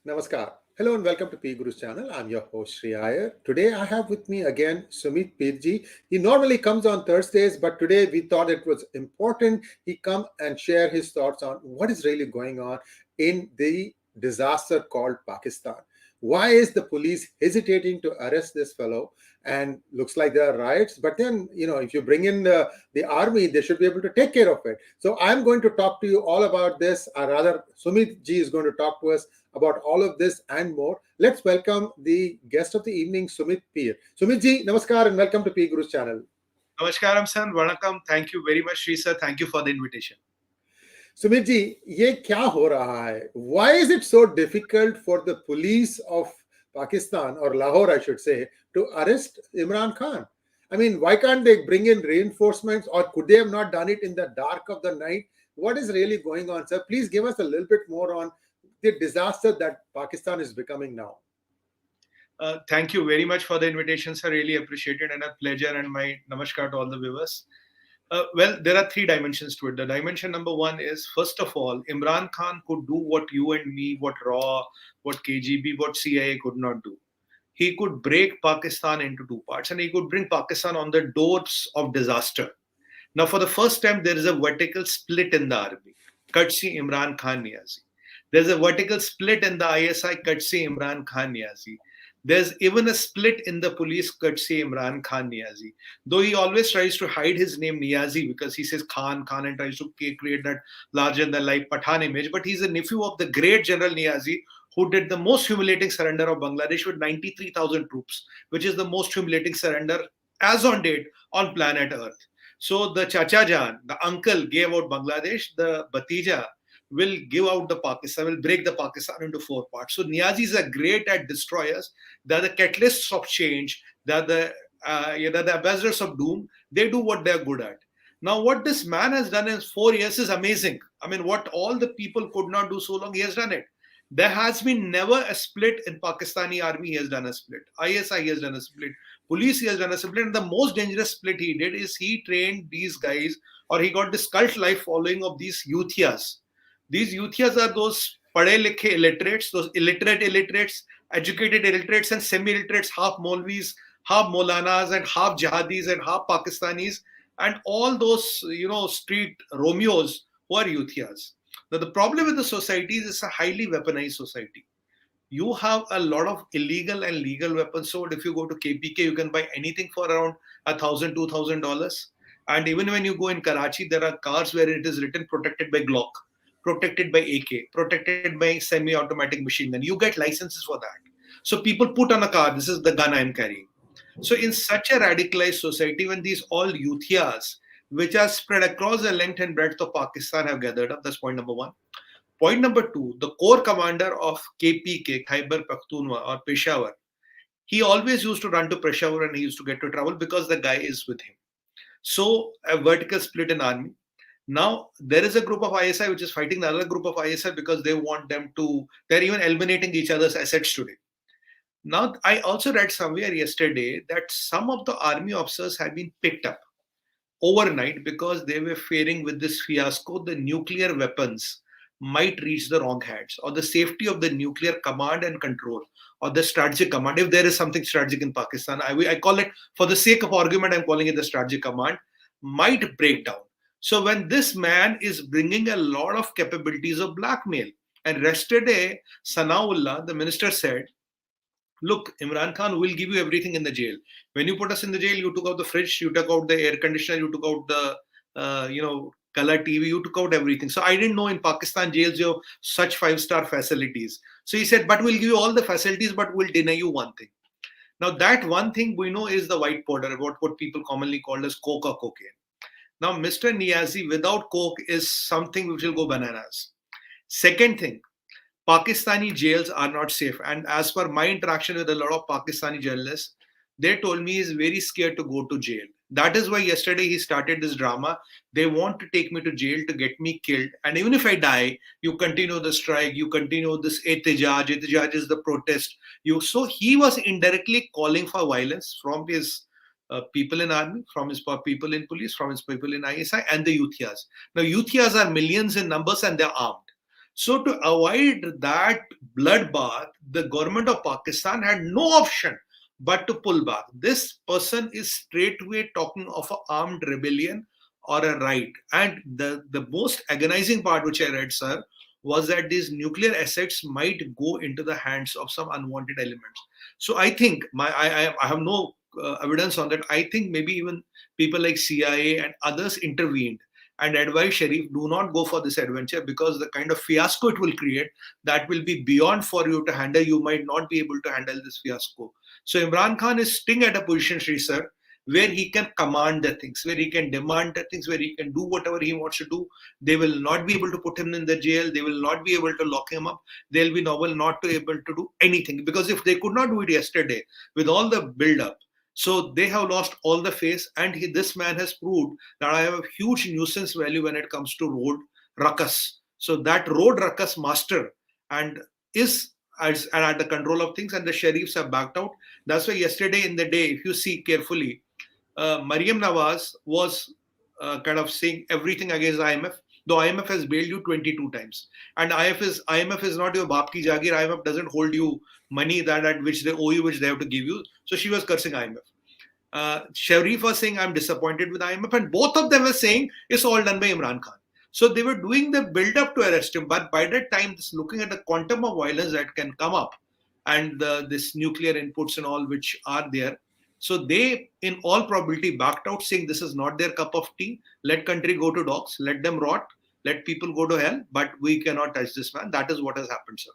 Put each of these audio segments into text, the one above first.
Namaskar. Hello and welcome to PGurus channel. I'm your host Shariah. Today I have with me again Sumit Pirji. He normally comes on Thursdays, but today we thought it was important he come and share his thoughts on what is really going on in the disaster called Pakistan. Why is the police hesitating to arrest this fellow? And looks like there are riots, but then, if you bring in the army, they should be able to take care of it. So I'm going to talk to you all about this, or rather, Sumit ji is going to talk to us about all of this and more. Let's welcome the guest of the evening, Sumit Peer. Sumit ji, namaskar and welcome to PGurus channel. Namaskaram, son. Vanakkam. Thank you very much, Sri sir. Thank you for the invitation. Sumit ji, ये क्या हो रहा है? Why is it so difficult for the police of Pakistan, or Lahore, I should say, to arrest Imran Khan? I mean, why can't they bring in reinforcements, or could they have not done it in the dark of the night? What is really going on, sir? Please give us a little bit more on the disaster that Pakistan is becoming now. Thank you very much for the invitation, sir. Really appreciate it, and a pleasure, and my namaskar to all the viewers. Well, there are three dimensions to it. The dimension number one is, first of all, Imran Khan could do what you and me, what RAW, what KGB, what CIA could not do. He could break Pakistan into two parts, and he could bring Pakistan on the doors of disaster. Now, for the first time, there is a vertical split in the army. Courtesy Imran Khan Niazi. There's a vertical split in the ISI, courtesy Imran Khan Niazi. There's even a split in the police, courtesy Imran Khan Niazi. Though he always tries to hide his name Niazi because he says Khan, and tries to create that larger-than-life Pathan image. But he's a nephew of the great General Niazi, who did the most humiliating surrender of Bangladesh with 93,000 troops, which is the most humiliating surrender as on date on planet Earth. So the Chacha Jan, the uncle, gave out Bangladesh. The Batija will give out the Pakistan, will break the Pakistan into four parts. So Niazis are great at destroyers. They're the catalysts of change. They're the ambassadors of doom. They do what they're good at. Now, what this man has done in 4 years is amazing. I mean, what all the people could not do so long, he has done it. There has been never a split in Pakistani army. He has done a split. ISI, he has done a split. Police, he has done a split. And the most dangerous split he did is he trained these guys, or he got this cult-like following of these youthiyas. These youthiyas are those padhe likhe illiterates, those illiterates, educated illiterates and semi-illiterates, half Maulvis, half Maulanas, and half Jihadis, and half Pakistanis, and all those, street Romeos who are youthiyas. Now, the problem with the society is it's a highly weaponized society. You have a lot of illegal and legal weapons sold. If you go to KPK, you can buy anything for around $1,000, $2,000. And even when you go in Karachi, there are cars where it is written protected by Glock, protected by AK, protected by semi-automatic machine gun. You get licenses for that. So people put on a car, this is the gun I am carrying. So in such a radicalized society, when these all youthiyas, which are spread across the length and breadth of Pakistan, have gathered up, that's point number one. Point number two, the core commander of KPK, Khyber Pakhtunkhwa or Peshawar, he always used to run to Peshawar and he used to get to trouble because the guy is with him. So a vertical split in army. Now, there is a group of ISI which is fighting the other group of ISI because they want them to, they're even eliminating each other's assets today. Now, I also read somewhere yesterday that some of the army officers have been picked up overnight because they were fearing with this fiasco, the nuclear weapons might reach the wrong hands, or the safety of the nuclear command and control, or the strategic command. If there is something strategic in Pakistan, I call it, for the sake of argument, I'm calling it the strategic command, might break down. So when this man is bringing a lot of capabilities of blackmail, and yesterday, Sanaullah, the minister, said, look, Imran Khan will give you everything in the jail. When you put us in the jail, you took out the fridge, you took out the air conditioner, you took out the, color TV, you took out everything. So I didn't know in Pakistan jails you have such 5-star facilities. So he said, but we'll give you all the facilities, but we'll deny you one thing. Now that one thing we know is the white powder, what people commonly call as coke or cocaine. Now, Mr. Niazi without coke is something which will go bananas. Second thing, Pakistani jails are not safe. And as per my interaction with a lot of Pakistani journalists, they told me he's very scared to go to jail. That is why yesterday he started this drama. They want to take me to jail to get me killed. And even if I die, you continue the strike, you continue this 𝙒𝙧𝙤𝙦. 𝙒𝙧𝙤𝙦 is the protest. So he was indirectly calling for violence from his people in army, from his people in police, from his people in ISI, and the youthiyas. Now, youthiyas are millions in numbers and they're armed. So to avoid that bloodbath, the government of Pakistan had no option but to pull back. This person is straightway talking of an armed rebellion or a riot. And the most agonizing part which I read, sir, was that these nuclear assets might go into the hands of some unwanted elements. So I think I have no evidence on that. I think maybe even people like CIA and others intervened and advised Sharif, do not go for this adventure, because the kind of fiasco it will create, that will be beyond for you to handle. You might not be able to handle this fiasco. So Imran Khan is sitting at a position, Sri sir, where he can command the things, where he can demand the things, where he can do whatever he wants to do. They will not be able to put him in the jail. They will not be able to lock him up. They'll be not to able to do anything, because if they could not do it yesterday with all the build-up, so they have lost all the face. And this man has proved that I have a huge nuisance value when it comes to road ruckus. So that road ruckus master and is and at the control of things, and the sheriffs have backed out. That's why yesterday in the day, if you see carefully, Mariam Nawaz was kind of saying everything against IMF, though IMF has bailed you 22 times. And IMF is not your baap ki jagir. IMF doesn't hold you money that at which they owe you, which they have to give you. So she was cursing IMF. Sharif was saying, I'm disappointed with IMF. And both of them were saying, it's all done by Imran Khan. So they were doing the build-up to arrest him. But by that time, looking at the quantum of violence that can come up and this nuclear inputs and all which are there, so they, in all probability, backed out, saying this is not their cup of tea. Let country go to dogs. Let them rot. Let people go to hell. But we cannot touch this man. That is what has happened, sir.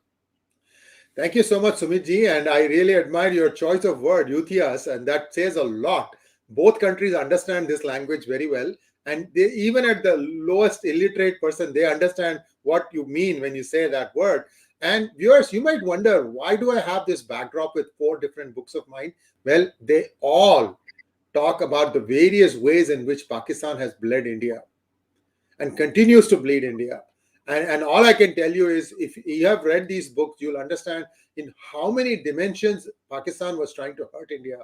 Thank you so much, Sumit ji. And I really admire your choice of word, Yuthias, and that says a lot. Both countries understand this language very well. And they, even at the lowest illiterate person, they understand what you mean when you say that word. And viewers, you might wonder, why do I have this backdrop with 4 different books of mine? Well, they all talk about the various ways in which Pakistan has bled India and continues to bleed India. And all I can tell you is, if you have read these books, you'll understand in how many dimensions Pakistan was trying to hurt India,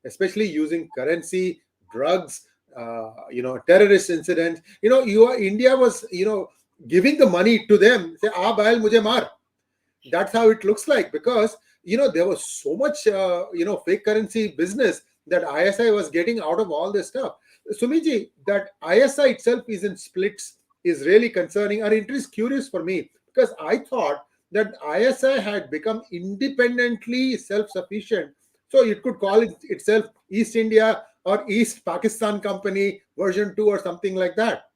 especially using currency, drugs, terrorist incidents. India was, giving the money to them. Say, "Ah, baal mujhe maar." That's how it looks like, because there was so much fake currency business that ISI was getting out of all this stuff. Sumiji, that ISI itself is in splits is really concerning, and it is curious for me, because I thought that ISI had become independently self-sufficient, so it could call itself East India or East Pakistan Company version 2 or something like that.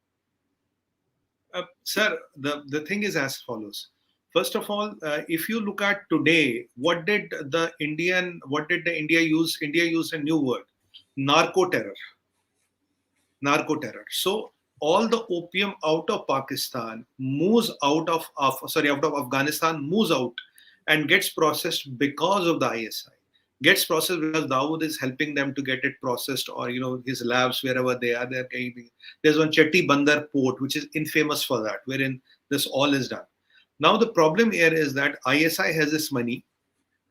Sir, the thing is as follows. First of all, if you look at today, what did India use? India used a new word, narco terror. So all the opium out of Pakistan moves out of Afghanistan, moves out and gets processed because of the ISI. Gets processed because Dawood is helping them to get it processed, or his labs wherever they are. There's one Chetty Bandar port which is infamous for that, wherein this all is done. Now the problem here is that ISI has this money,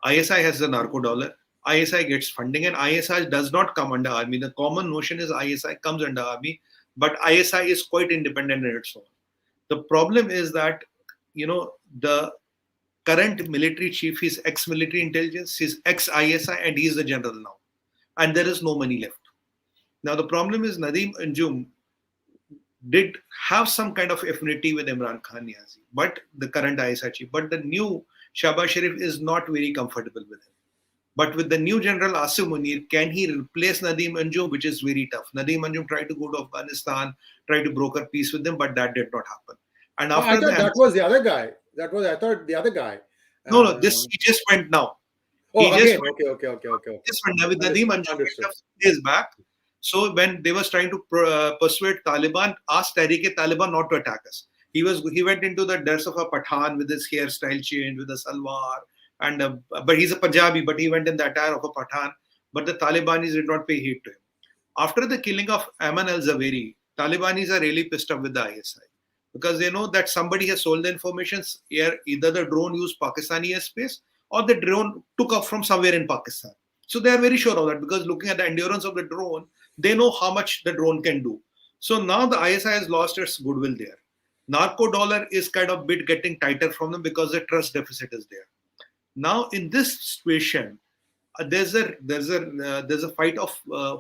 ISI has the narco dollar, ISI gets funding, and ISI does not come under army. The common notion is ISI comes under army, but ISI is quite independent in its own. The problem is that, the current military chief is ex-military intelligence, he's ex-ISI, and he is the general now. And there is no money left. Now the problem is Nadeem Anjum did have some kind of affinity with Imran Khan, but the current ISI chief. But the new Shahbaz Sharif is not very comfortable with him. But with the new general Asif Munir, can he replace Nadeem Anjum, which is very tough. Nadeem Anjum tried to go to Afghanistan, tried to broker peace with them, but that did not happen. And after I thought that was the other guy. I thought the other guy. No, he just went now. Okay. Just went now with Nadeem Anjum days back. So when they was trying to persuade Taliban, ask Tehreek-e-Taliban not to attack us. He went into the dress of a Pathan with his hairstyle change, with a salwar, and but he's a Punjabi, but he went in the attire of a Pathan. But the Talibanis did not pay heed to him. After the killing of Ayman al-Zawahiri, Talibanis are really pissed off with the ISI, because they know that somebody has sold the information. Either the drone used Pakistani airspace or the drone took off from somewhere in Pakistan. So they are very sure of that, because looking at the endurance of the drone, they know how much the drone can do. So now the ISI has lost its goodwill there. Narco dollar is kind of bit getting tighter from them because the trust deficit is there. Now, in this situation, there's a fight of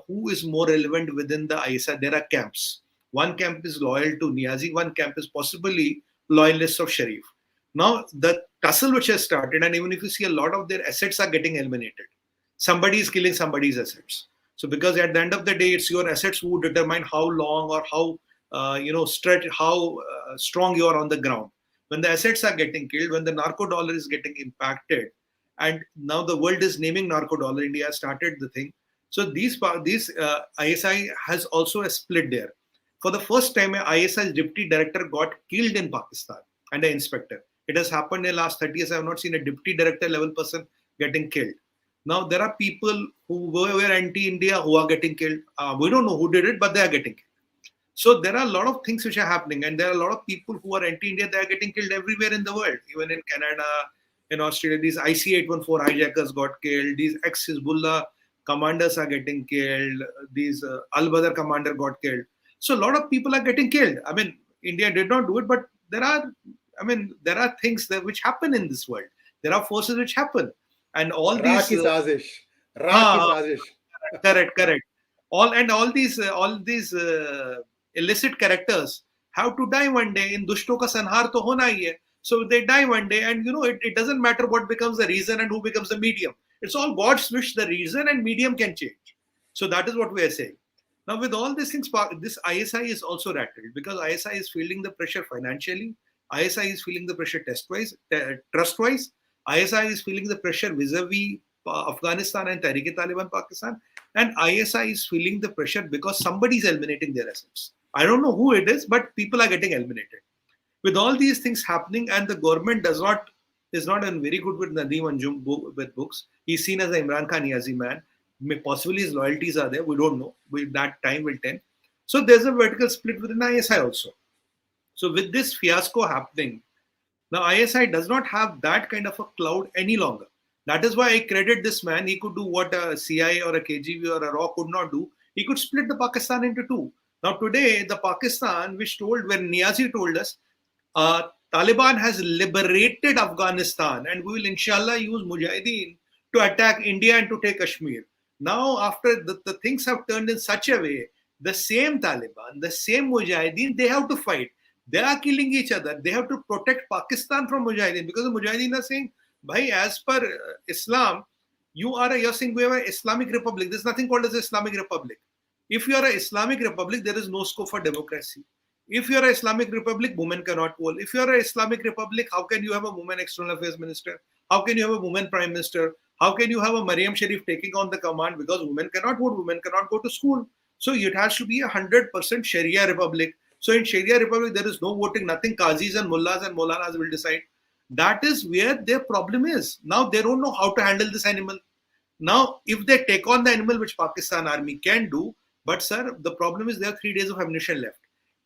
who is more relevant within the ISI. There are camps. One camp is loyal to Niazi. One camp is possibly loyalists of Sharif. Now, the tussle which has started, and even if you see a lot of their assets are getting eliminated, somebody is killing somebody's assets. So, because at the end of the day, it's your assets who determine how long or how strong you are on the ground. When the assets are getting killed, when the narco dollar is getting impacted, and now the world is naming narco dollar. India started the thing. So these ISI has also a split there. For the first time, a ISI's deputy director got killed in Pakistan and an inspector. It has happened in the last 30 years. I have not seen a deputy director level person getting killed. Now there are people who were anti-India who are getting killed. We don't know who did it, but they are getting killed. So there are a lot of things which are happening, and there are a lot of people who are anti-India. They are getting killed everywhere in the world, even in Canada, in Australia. These IC-814 hijackers got killed. These ex-Hezbollah commanders are getting killed. These Al-Badr commander got killed. So a lot of people are getting killed. I mean, India did not do it, but there are things which happen in this world. There are forces which happen, and all these. Correct. All these illicit characters have to die one day. In dushton ka sanhar to hona hi hai. So they die one day, and it doesn't matter what becomes the reason and who becomes the medium. It's all God's wish. The reason and medium can change. So that is what we are saying. Now, with all these things, this ISI is also rattled because ISI is feeling the pressure financially. ISI is feeling the pressure trust-wise. ISI is feeling the pressure vis-a-vis Afghanistan and Taliban Pakistan. And ISI is feeling the pressure because somebody is eliminating their assets. I don't know who it is, but people are getting eliminated. With all these things happening, and the government is not in very good with Nadeem Anjum with books. He's seen as an Imran Khan Niazi man. Possibly his loyalties are there. We don't know. That time will tell. So there's a vertical split within ISI also. So with this fiasco happening, now ISI does not have that kind of a cloud any longer. That is why I credit this man. He could do what a CIA or a KGB or a RAW could not do. He could split the Pakistan into two. Now today, the Pakistan, when Niazi told us, Taliban has liberated Afghanistan and we will inshallah use Mujahideen to attack India and to take Kashmir. Now, after the things have turned in such a way, the same Taliban, the same Mujahideen, they have to fight. They are killing each other. They have to protect Pakistan from Mujahideen because the Mujahideen are saying, Bhai, as per Islam, you're saying we have an Islamic Republic. There's nothing called as Islamic Republic. If you are an Islamic Republic, there is no scope for democracy. If you are an Islamic Republic, women cannot poll. If you are an Islamic Republic, how can you have a woman external affairs minister? How can you have a woman prime minister? How can you have a Maryam Sharif taking on the command? Because women cannot vote, women cannot go to school. So it has to be 100% Sharia Republic. So in Sharia Republic, there is no voting, nothing. Qazis and mullahs and maulanas will decide. That is where their problem is. Now they don't know how to handle this animal. Now, if they take on the animal, which Pakistan army can do, but sir, the problem is there are 3 days of ammunition left.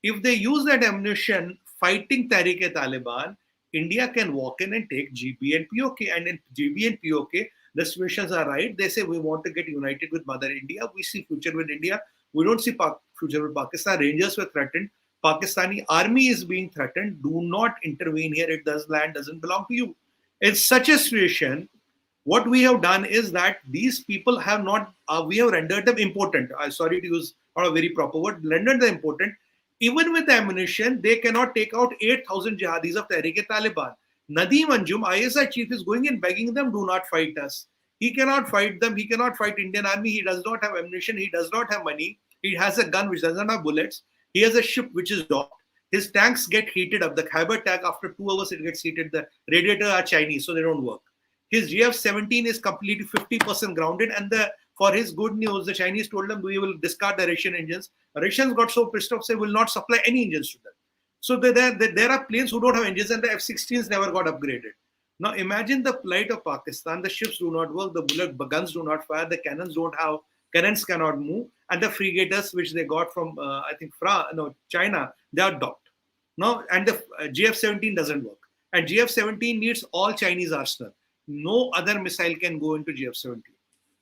If they use that ammunition fighting Taliban, India can walk in and take GB and POK. And in GB and POK, the situations are right. They say we want to get united with Mother India. We see future with India. We don't see future with Pakistan. Rangers were threatened. Pakistani army is being threatened. Do not intervene here. Land doesn't belong to you. In such a situation, what we have done is that these people have not, we have rendered them impotent. Sorry to use not a very proper word, rendered them impotent. Even with ammunition, they cannot take out 8,000 jihadis of Tehrik-e-Taliban. Nadeem Anjum, ISI chief, is going in begging them, do not fight us. He cannot fight them. He cannot fight Indian army. He does not have ammunition. He does not have money. He has a gun which doesn't have bullets. He has a ship which is docked. His tanks get heated up. The Khyber tank, after 2 hours, it gets heated. The radiators are Chinese, so they don't work. His GF-17 is completely 50% grounded. And for his good news, the Chinese told them, we will discard the Russian engines. Russians got so pissed off, they will not supply any engines to them. So there are planes who don't have engines, and the F-16s never got upgraded. Now imagine the plight of Pakistan. The ships do not work. The guns do not fire. The cannons cannot move. And the frigaters, which they got from, China, they are docked. Now, and the GF-17 doesn't work. And GF-17 needs all Chinese arsenal. No other missile can go into GF-17.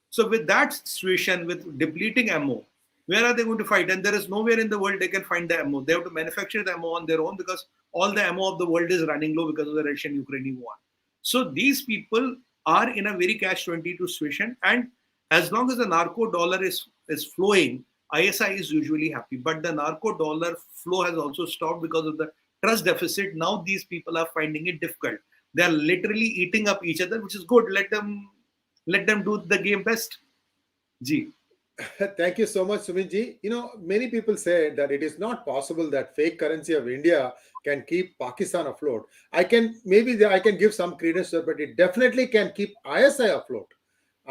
So with that situation, with depleting ammo, where are they going to fight? And there is nowhere in the world they can find the ammo. They have to manufacture the ammo on their own because all the ammo of the world is running low because of the Russian-Ukrainian war. So these people are in a very catch-22 situation. And as long as the narco dollar is flowing, ISI is usually happy. But the narco dollar flow has also stopped because of the trust deficit. Now these people are finding it difficult. They are literally eating up each other, which is good. Let them do the game best. Ji. Thank you so much, Sumit. Many people say that it is not possible that fake currency of India can keep Pakistan afloat. I can give some credence to it, but it definitely can keep ISI afloat.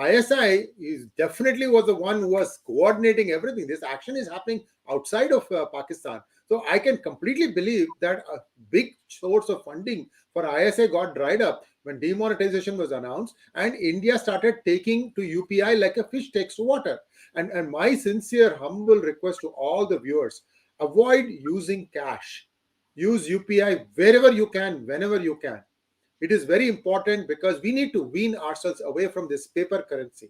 ISI is definitely was the one who was coordinating everything. This action is happening outside of Pakistan. So I can completely believe that a big source of funding for ISI got dried up when demonetization was announced and India started taking to UPI like a fish takes to water. And my sincere, humble request to all the viewers, avoid using cash. Use UPI wherever you can, whenever you can. It is very important because we need to wean ourselves away from this paper currency.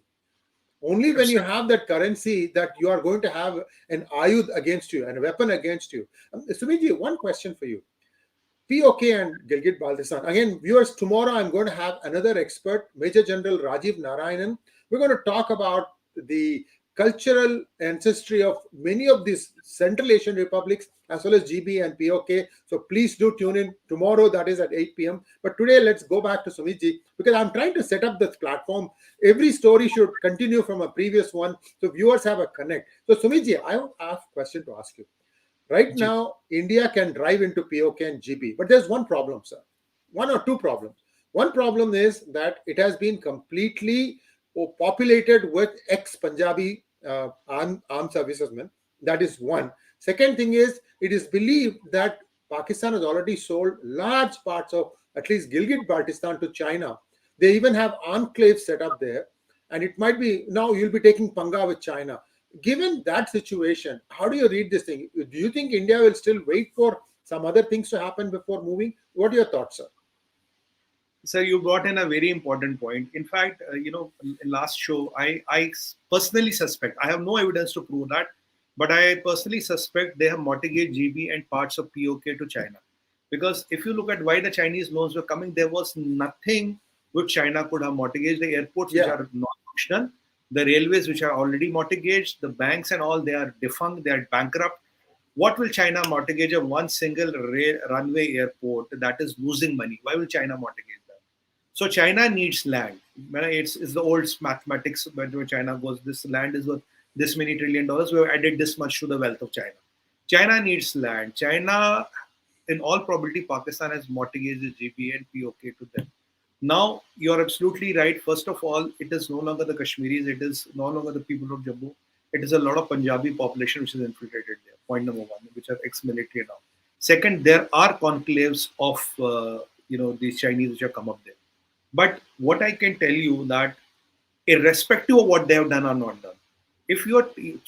Only when you have that currency that you are going to have an ayud against you, and a weapon against you. Sumiji, one question for you. POK and Gilgit Baltistan. Again, viewers, tomorrow I'm going to have another expert, Major General Rajiv Narayanan. We're going to talk about the cultural ancestry of many of these Central Asian republics as well as GB and POK. So please do tune in tomorrow, that is at 8 p.m. But today, let's go back to Sumitji because I'm trying to set up this platform. Every story should continue from a previous one so viewers have a connect. So Sumitji, I have a question to ask you. Right now, India can drive into POK and GB, but there's one problem, sir. One or two problems. One problem is that it has been completely populated with ex-Punjabi armed servicemen. That is one. Second thing is, it is believed that Pakistan has already sold large parts of at least Gilgit Baltistan to China. They even have enclaves set up there. And it might be, now you'll be taking Panga with China. Given that situation, how do you read this thing? Do you think India will still wait for some other things to happen before moving? What are your thoughts, sir? Sir, you brought in a very important point. In fact, in last show, I personally suspect, I have no evidence to prove that, but I personally suspect they have mortgaged GB and parts of POK to China. Because if you look at why the Chinese loans were coming, there was nothing which China could have mortgaged. The airports which are not functional, the railways which are already mortgaged, the banks and all, they are defunct, they are bankrupt. What will China mortgage of one single runway airport that is losing money? Why will China mortgage that? So China needs land. It's the old mathematics where China goes, this land is worth this many $1 trillion. We have added this much to the wealth of China. China needs land. China, in all probability, Pakistan has mortgaged GB and POK to them. Now, you're absolutely right. First of all, it is no longer the Kashmiris. It is no longer the people of Jammu. It is a lot of Punjabi population which is infiltrated there. Point number one, which are ex-military now. Second, there are conclaves of these Chinese which have come up there. But what I can tell you that, irrespective of what they have done or not done, if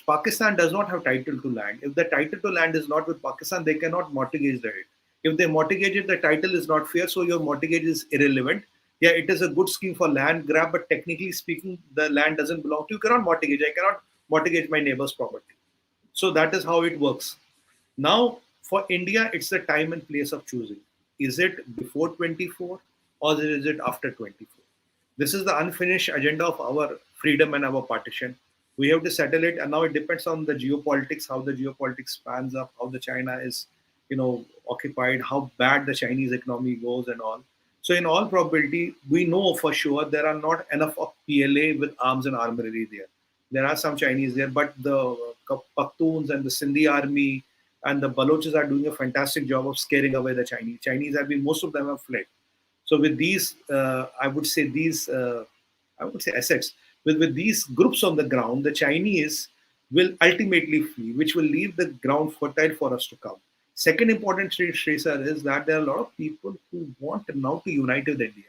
Pakistan does not have title to land, if the title to land is not with Pakistan, they cannot mortgage the it. If they mortgage it, the title is not fair, so your mortgage is irrelevant. Yeah, it is a good scheme for land grab, but technically speaking, the land doesn't belong to you. You cannot mortgage. I cannot mortgage my neighbor's property. So that is how it works. Now, for India, it's the time and place of choosing. Is it before 24 or is it after 24? This is the unfinished agenda of our freedom and our partition. We have to settle it, and now it depends on the geopolitics, how the geopolitics spans up, how the China is, occupied, how bad the Chinese economy goes and all. So in all probability, we know for sure there are not enough of PLA with arms and armory there. There are some Chinese there, but the Pakhtuns and the Sindhi army and the Balochs are doing a fantastic job of scaring away the Chinese. Chinese have been, most of them have fled. So with these, I would say assets, with these groups on the ground, the Chinese will ultimately flee, which will leave the ground fertile for us to come. Second important tracer is that there are a lot of people who want now to unite with India.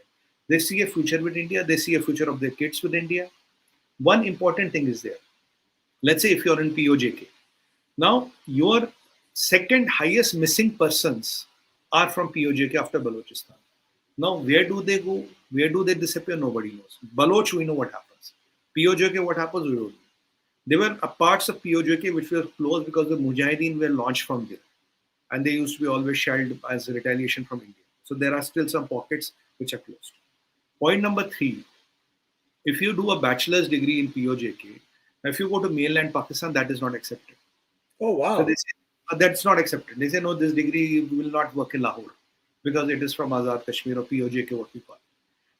They see a future with India. They see a future of their kids with India. One important thing is there. Let's say if you're in POJK. Now, your second highest missing persons are from POJK after Balochistan. Now, where do they go? Where do they disappear? Nobody knows. Baloch, we know what happens. POJK, what happens? We don't know. There were parts of POJK which were closed because the Mujahideen were launched from there. And they used to be always shelled as a retaliation from India. So there are still some pockets which are closed. Point number 3, If you do a bachelor's degree in POJK, if you go to mainland Pakistan, that is not accepted. Oh, So they wow. say that's not accepted. They say no, this degree will not work in Lahore because it is from Azad Kashmir or POJK, what we call.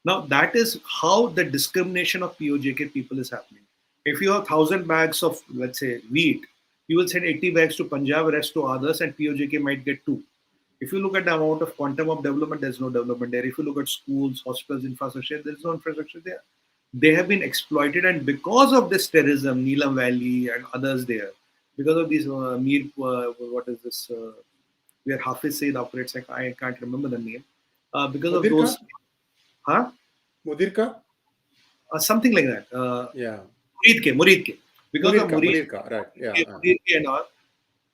Now that is how the discrimination of POJK people is happening. If you have 1,000 bags of, let's say, wheat, you will send 80 bags to Punjab, rest to others, and POJK might get 2. If you look at the amount of quantum of development, there's no development there. If you look at schools, hospitals, infrastructure, there's no infrastructure there. They have been exploited, and because of this terrorism, Neelam Valley and others there, because of these what is this, where Hafiz Said operates, I can't remember the name, because of Mudirka? those, huh? Mudirka? Something like that. Yeah. Murid Ke. Because of Mudirka, right. Yeah. Murid Ke and all.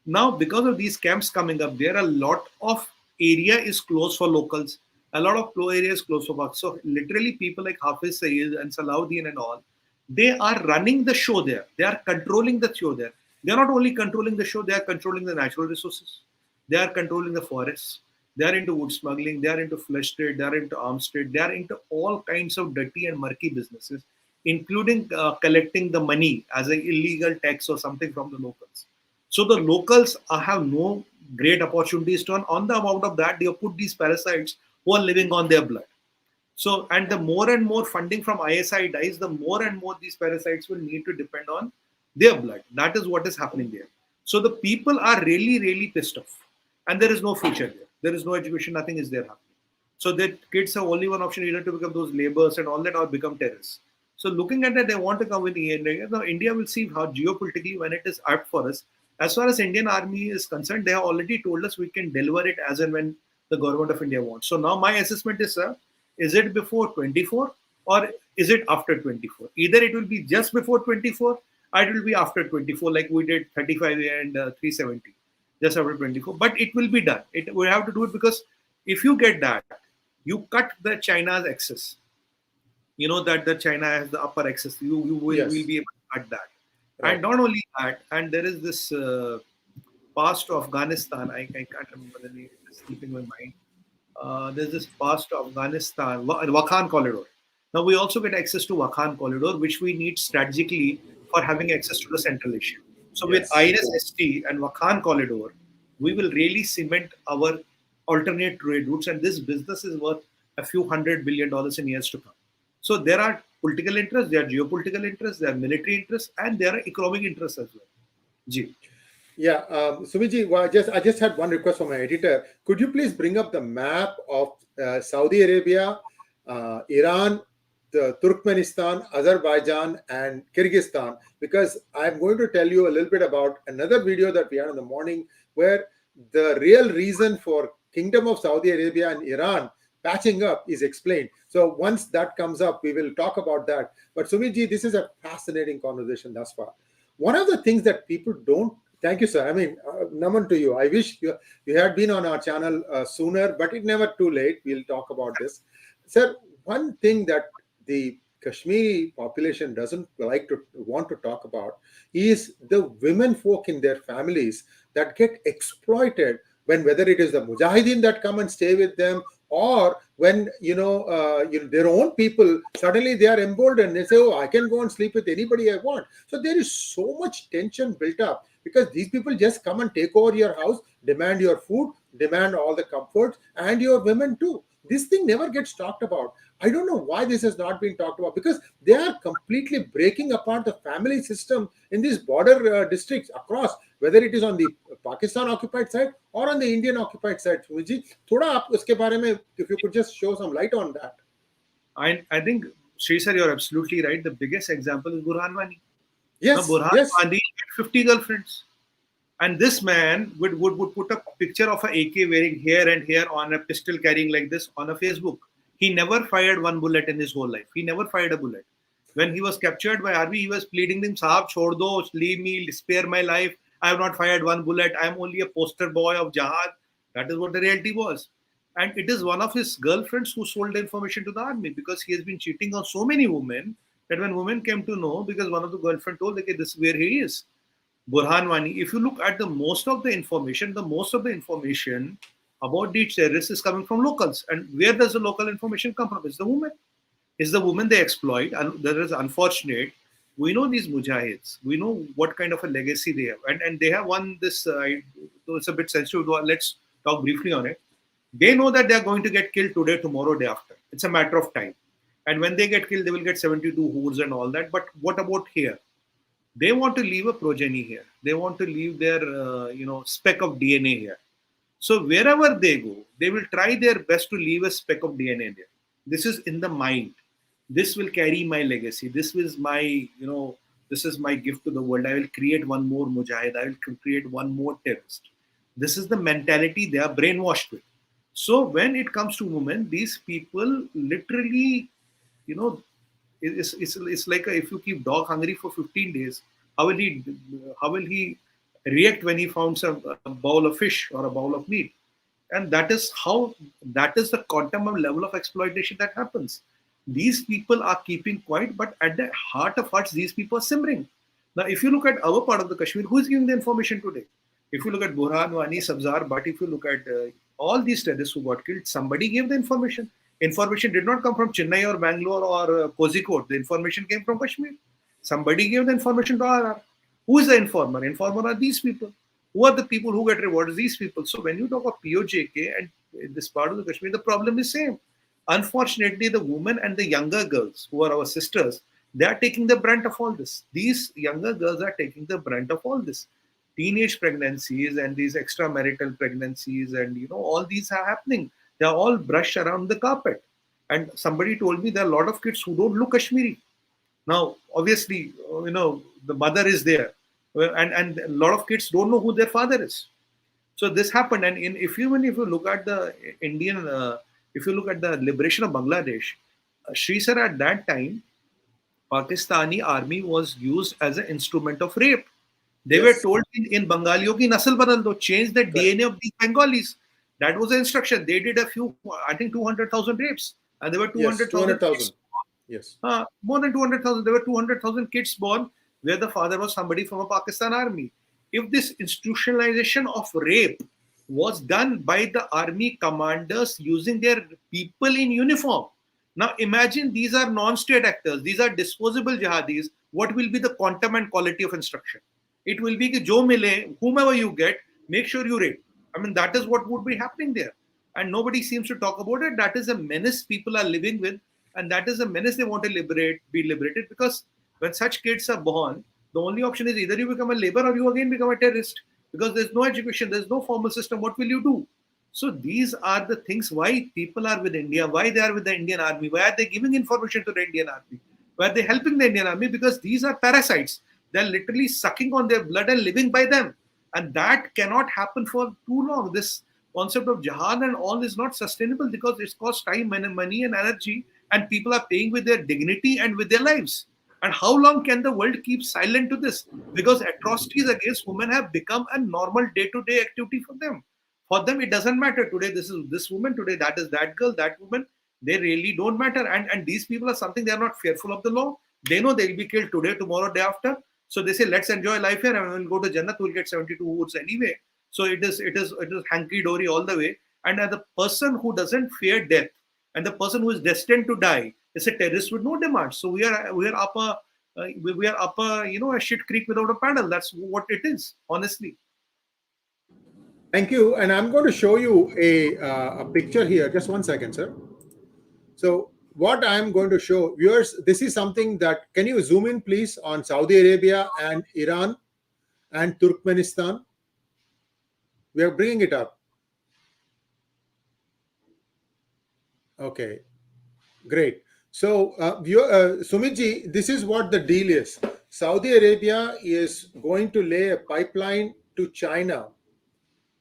Now, because of these camps coming up, there are a lot of area is closed for locals. A lot of area is closed for Pak. So literally people like Hafiz Saeed and Salahuddin and all, they are running the show there. They are controlling the show there. They are not only controlling the show, they are controlling the natural resources. They are controlling the forests. They are into wood smuggling. They are into flesh trade. They are into arms trade. They are into all kinds of dirty and murky businesses, including collecting the money as an illegal tax or something from the locals. So the locals have no great opportunities to earn. On the amount of that, they have put these parasites who are living on their blood. So, and the more and more funding from ISI dies, the more and more these parasites will need to depend on their blood. That is what is happening there. So the people are really, really pissed off. And there is no future there. There is no education, nothing is there happening. So that kids have only one option, either to become those laborers and all that, or become terrorists. So looking at that, they want to come with India. Now India will see how geopolitically, when it is apt for us. As far as Indian army is concerned, they have already told us we can deliver it as and when the government of India wants. So now my assessment is, sir, is it before 24 or is it after 24? Either it will be just before 24 or it will be after 24, like we did 35 and 370, just after 24. But it will be done. We have to do it because if you get that, you cut the China's access. You know that the China has the upper access. You will be able to cut that. Right. And not only that, and there is this pass to Afghanistan. I can't remember the name. It's slipping my mind. There's this pass to Afghanistan, Wakhan corridor. Now we also get access to Wakhan corridor, which we need strategically for having access to the Central Asia. So with IRS-ST and Wakhan corridor, we will really cement our alternate trade routes, and this business is worth a few $100 billion in years to come. So there are political interests, there are geopolitical interests, there are military interests, and there are economic interests as well. Ji. Yeah, Sumit, well, I just had one request from my editor. Could you please bring up the map of Saudi Arabia, Iran, Turkmenistan, Azerbaijan, and Kyrgyzstan? Because I'm going to tell you a little bit about another video that we had in the morning, where the real reason for Kingdom of Saudi Arabia and Iran patching up is explained. So once that comes up, we will talk about that. But Sumit, this is a fascinating conversation thus far. One of the things that people don't, thank you, sir. I mean, naman to you. I wish you had been on our channel sooner, but it's never too late. We'll talk about this. Sir, one thing that the Kashmiri population doesn't want to talk about is the women folk in their families that get exploited when, whether it is the Mujahideen that come and stay with them, or when their own people, suddenly they are emboldened. They say, oh, I can go and sleep with anybody I want. So there is so much tension built up because these people just come and take over your house, demand your food, demand all the comforts, and your women too. This thing never gets talked about. I don't know why this has not been talked about, because they are completely breaking apart the family system in these border districts across, whether it is on the Pakistan occupied side or on the Indian occupied side. Sumit, thoda aap uske bare mein, if you could just show some light on that. I think, Sri sir, you're absolutely right. The biggest example is Burhan Wani. Yes, now, Burhan Wani had 50 girlfriends. And this man would put a picture of an AK wearing here and here on a pistol carrying like this on a Facebook. He never fired one bullet in his whole life. He never fired a bullet. When he was captured by army, he was pleading them, Sahab, chhod do, leave me, spare my life. I have not fired one bullet. I am only a poster boy of jihad. That is what the reality was. And it is one of his girlfriends who sold the information to the army, because he has been cheating on so many women that when women came to know, because one of the girlfriend told, okay, this is where he is. Burhan Wani, if you look at the most of the information about these terrorists is coming from locals. And where does the local information come from? It's the women. is the women they exploit, and that is unfortunate. We know these mujahids. We know what kind of a legacy they have, and they have won this. Though it's a bit sensitive, let's talk briefly on it. They know that they are going to get killed today, tomorrow, day after. It's a matter of time. And when they get killed, they will get 72 hoods and all that. But what about here? They want to leave a progeny here. They want to leave their, speck of DNA here. So wherever they go, they will try their best to leave a speck of DNA there. This is in the mind. This will carry my legacy. This is my, this is my gift to the world. I will create one more mujahid. I will create one more terrorist. This is the mentality they are brainwashed with. So when it comes to women, these people literally, it's like if you keep dog hungry for 15 days, how will he react when he finds a bowl of fish or a bowl of meat? And that is the quantum of level of exploitation that happens. These people are keeping quiet, but at the heart of hearts, these people are simmering. Now, if you look at our part of the Kashmir, who is giving the information today? If you look at Burhan Wani, Sabzar, but if you look at all these terrorists who got killed, somebody gave the information. Information did not come from Chennai or Bangalore or Kozhikode. The information came from Kashmir. Somebody gave the information to RR. Who is the informer? Informer are these people. Who are the people who get rewarded? These people. So when you talk of POJK and in this part of the Kashmir, the problem is same. Unfortunately, the women and the younger girls who are our sisters, they are taking the brunt of all this. These younger girls are taking the brunt of all this. Teenage pregnancies and these extramarital pregnancies and all these are happening. They are all brushed around the carpet. And somebody told me there are a lot of kids who don't look Kashmiri. Now, obviously, the mother is there. And a lot of kids don't know who their father is. So this happened. And if you look at the if you look at the liberation of Bangladesh, Sri Sir, at that time, Pakistani army was used as an instrument of rape. They were told in Bangaliyon ki nasal badal do, change the DNA of these Bengalis. That was the instruction. They did a few, I think 200,000 rapes. And there were 200,000. Yes. More than 200,000. There were 200,000 kids born where the father was somebody from a Pakistan army. If this institutionalization of rape was done by the army commanders using their people in uniform, now imagine these are non-state actors. These are disposable jihadis. What will be the quantum and quality of instruction? It will be ki jo mile, whomever you get, make sure you rape. I mean, that is what would be happening there. And nobody seems to talk about it. That is a menace people are living with. And that is a menace they want to be liberated. Because when such kids are born, the only option is either you become a labor or you again become a terrorist. Because there's no education, there's no formal system. What will you do? So these are the things why people are with India, why they are with the Indian army, why are they giving information to the Indian army, why are they helping the Indian army? Because these are parasites. They're literally sucking on their blood and living by them. And that cannot happen for too long. This concept of jihad and all is not sustainable because it's cost time and money and energy, and people are paying with their dignity and with their lives. And how long can the world keep silent to this? Because atrocities against women have become a normal day-to-day activity for them. For them, it doesn't matter. Today, this is this woman. Today, that is that girl, that woman. They really don't matter. And these people are something, they are not fearful of the law. They know they'll be killed today, tomorrow, day after. So they say, let's enjoy life here and we'll go to Jannat, we'll get 72 votes anyway. So it is hanky-dory all the way. And the person who doesn't fear death and the person who is destined to die is a terrorist with no demands. So we are up a shit creek without a paddle. That's what it is, honestly. Thank you. And I'm going to show you a picture here. Just 1 second, sir. So what I'm going to show viewers, this is something that, can you zoom in please on Saudi Arabia and Iran and Turkmenistan? We are bringing it up. Okay, great. So Sumitji, this is what the deal is. Saudi Arabia is going to lay a pipeline to China.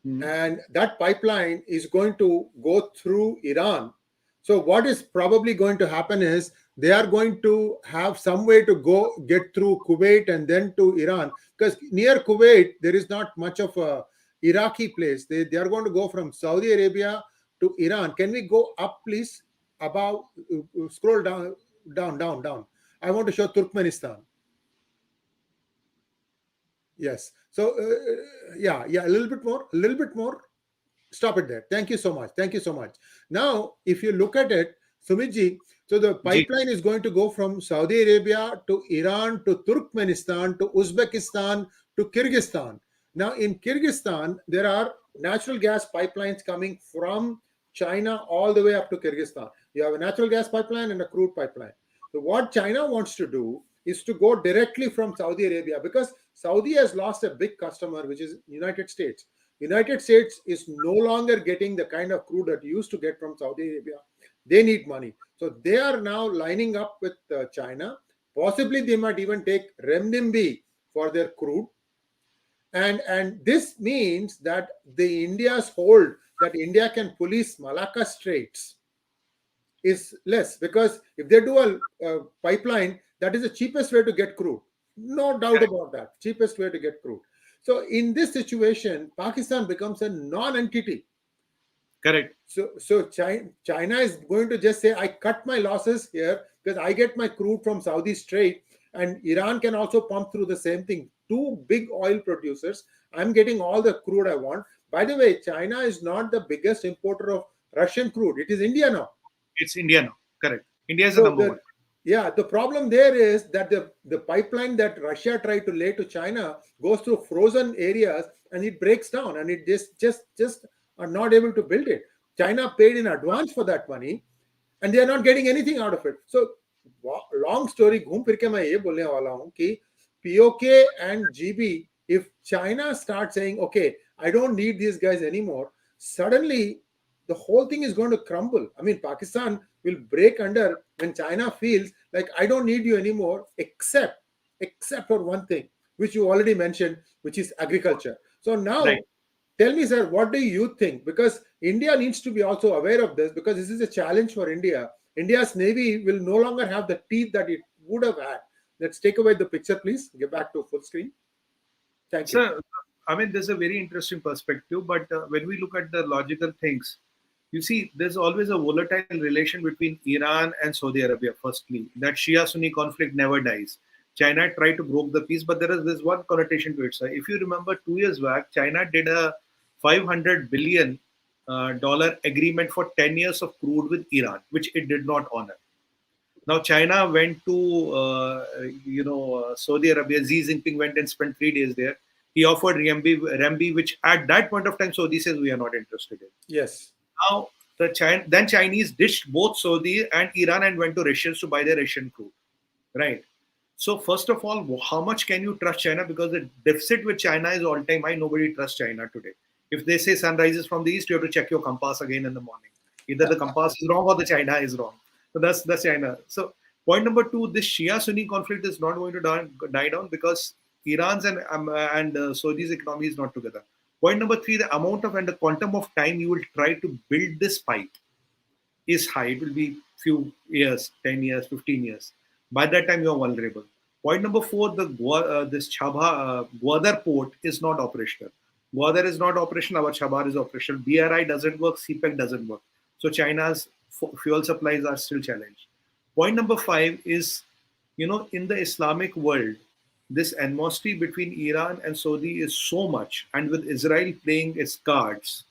And that pipeline is going to go through Iran. So what is probably going to happen is they are going to have some way to go get through Kuwait and then to Iran, because near Kuwait there is not much of a Iraqi place. They are going to go from Saudi Arabia to Iran. Can we go up please? About scroll down. I want to show Turkmenistan. Yes. So yeah, a little bit more. Stop it there. Thank you so much. Now, if you look at it, Sumitji, So the Ji. pipeline is going to go from Saudi Arabia to Iran to Turkmenistan to Uzbekistan to Kyrgyzstan. Now, in Kyrgyzstan, there are natural gas pipelines coming from China all the way up to Kyrgyzstan. You have a natural gas pipeline and a crude pipeline. So, what China wants to do is to go directly from Saudi Arabia, because Saudi has lost a big customer, which is United States. United States is no longer getting the kind of crude that used to get from Saudi Arabia. They need money. So they are now lining up with China. Possibly they might even take renminbi for their crude. And this means that the India's hold that India can police Malacca Straits is less, because if they do a pipeline, that is the cheapest way to get crude. No doubt about that. Cheapest way to get crude. So in this situation, Pakistan becomes a non-entity. Correct. So China is going to just say, I cut my losses here because I get my crude from Saudi Strait, and Iran can also pump through the same thing. Two big oil producers. I'm getting all the crude I want. By the way, China is not the biggest importer of Russian crude. It is India now. It's India now. Correct. India is the number one. Yeah, the problem there is that the pipeline that Russia tried to lay to China goes through frozen areas and it breaks down, and it just are not able to build it. China paid in advance for that money and they are not getting anything out of it. So long story, घूम फिर के मैं ये बोलने वाला हूँ कि POK and GB, if China starts saying, okay, I don't need these guys anymore, suddenly the whole thing is going to crumble. I mean, Pakistan will break under when China feels like, I don't need you anymore, except for one thing, which you already mentioned, which is agriculture. So now, Right. Tell me, sir, what do you think? Because India needs to be also aware of this, because this is a challenge for India. India's Navy will no longer have the teeth that it would have had. Let's take away the picture, please. Get back to full screen. Thank you. Sir, I mean, there's a very interesting perspective, but when we look at the logical things, you see, there's always a volatile relation between Iran and Saudi Arabia, firstly. That Shia-Sunni conflict never dies. China tried to broke the peace, but there is this one connotation to it, sir. If you remember 2 years back, China did a $500 billion agreement for 10 years of crude with Iran, which it did not honor. Now, China went to, Saudi Arabia. Xi Jinping went and spent 3 days there. He offered renminbi, which at that point of time, Saudi says we are not interested in. Yes. Now, then Chinese ditched both Saudi and Iran and went to Russians to buy their Russian crude, right? So first of all, how much can you trust China? Because the deficit with China is all-time high. Nobody trusts China today. If they say sun rises from the east, you have to check your compass again in the morning. Either the compass is wrong or the China is wrong. So that's China. So point number two, this Shia-Sunni conflict is not going to die down because Iran's and Saudi's economy is not together. Point number three, the amount of and the quantum of time you will try to build this pipe is high. It will be few years, 10 years, 15 years. By that time, you are vulnerable. Point number four, this Gwadar port is not operational. Gwadar is not operational, our Chabhar is operational. BRI doesn't work, CPEC doesn't work. So China's fuel supplies are still challenged. Point number five is, in the Islamic world, this animosity between Iran and Saudi is so much, and with Israel playing its cards.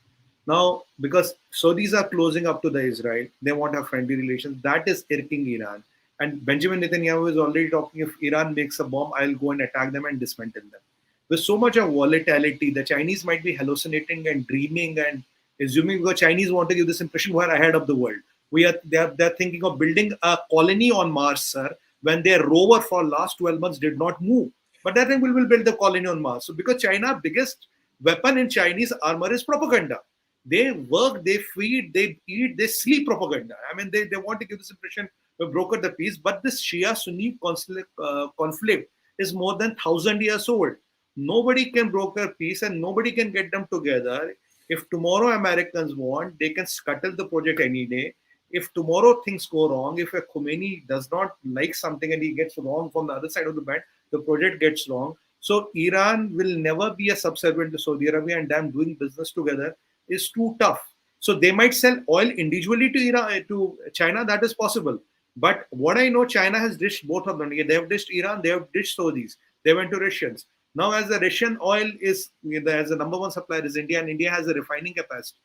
Now, because Saudis are closing up to the Israel, they want to have friendly relations. That is irking Iran. And Benjamin Netanyahu is already talking, if Iran makes a bomb, I'll go and attack them and dismantle them. With so much of volatility, the Chinese might be hallucinating and dreaming and assuming, because Chinese want to give this impression we're ahead of the world. They're thinking of building a colony on Mars, sir, when their rover for last 12 months did not move. But that time we will build the colony on Mars. So because China's biggest weapon in Chinese armor is propaganda. They work, they feed, they eat, they sleep propaganda. I mean, they want to give this impression we brokered the peace, but this Shia-Sunni conflict is more than 1,000 years old. Nobody can broker peace and nobody can get them together. If tomorrow Americans want, they can scuttle the project any day. If tomorrow things go wrong, if a Khomeini does not like something and he gets wrong from the other side of the band, the project gets wrong. So Iran will never be a subservient to Saudi Arabia, and them doing business together is too tough. So they might sell oil individually to Iran, to China, that is possible. But what I know, China has dished both of them. They have dished Iran, they have dished Saudis. They went to Russians. Now, as the Russian oil is, as the number one supplier is India, and India has a refining capacity.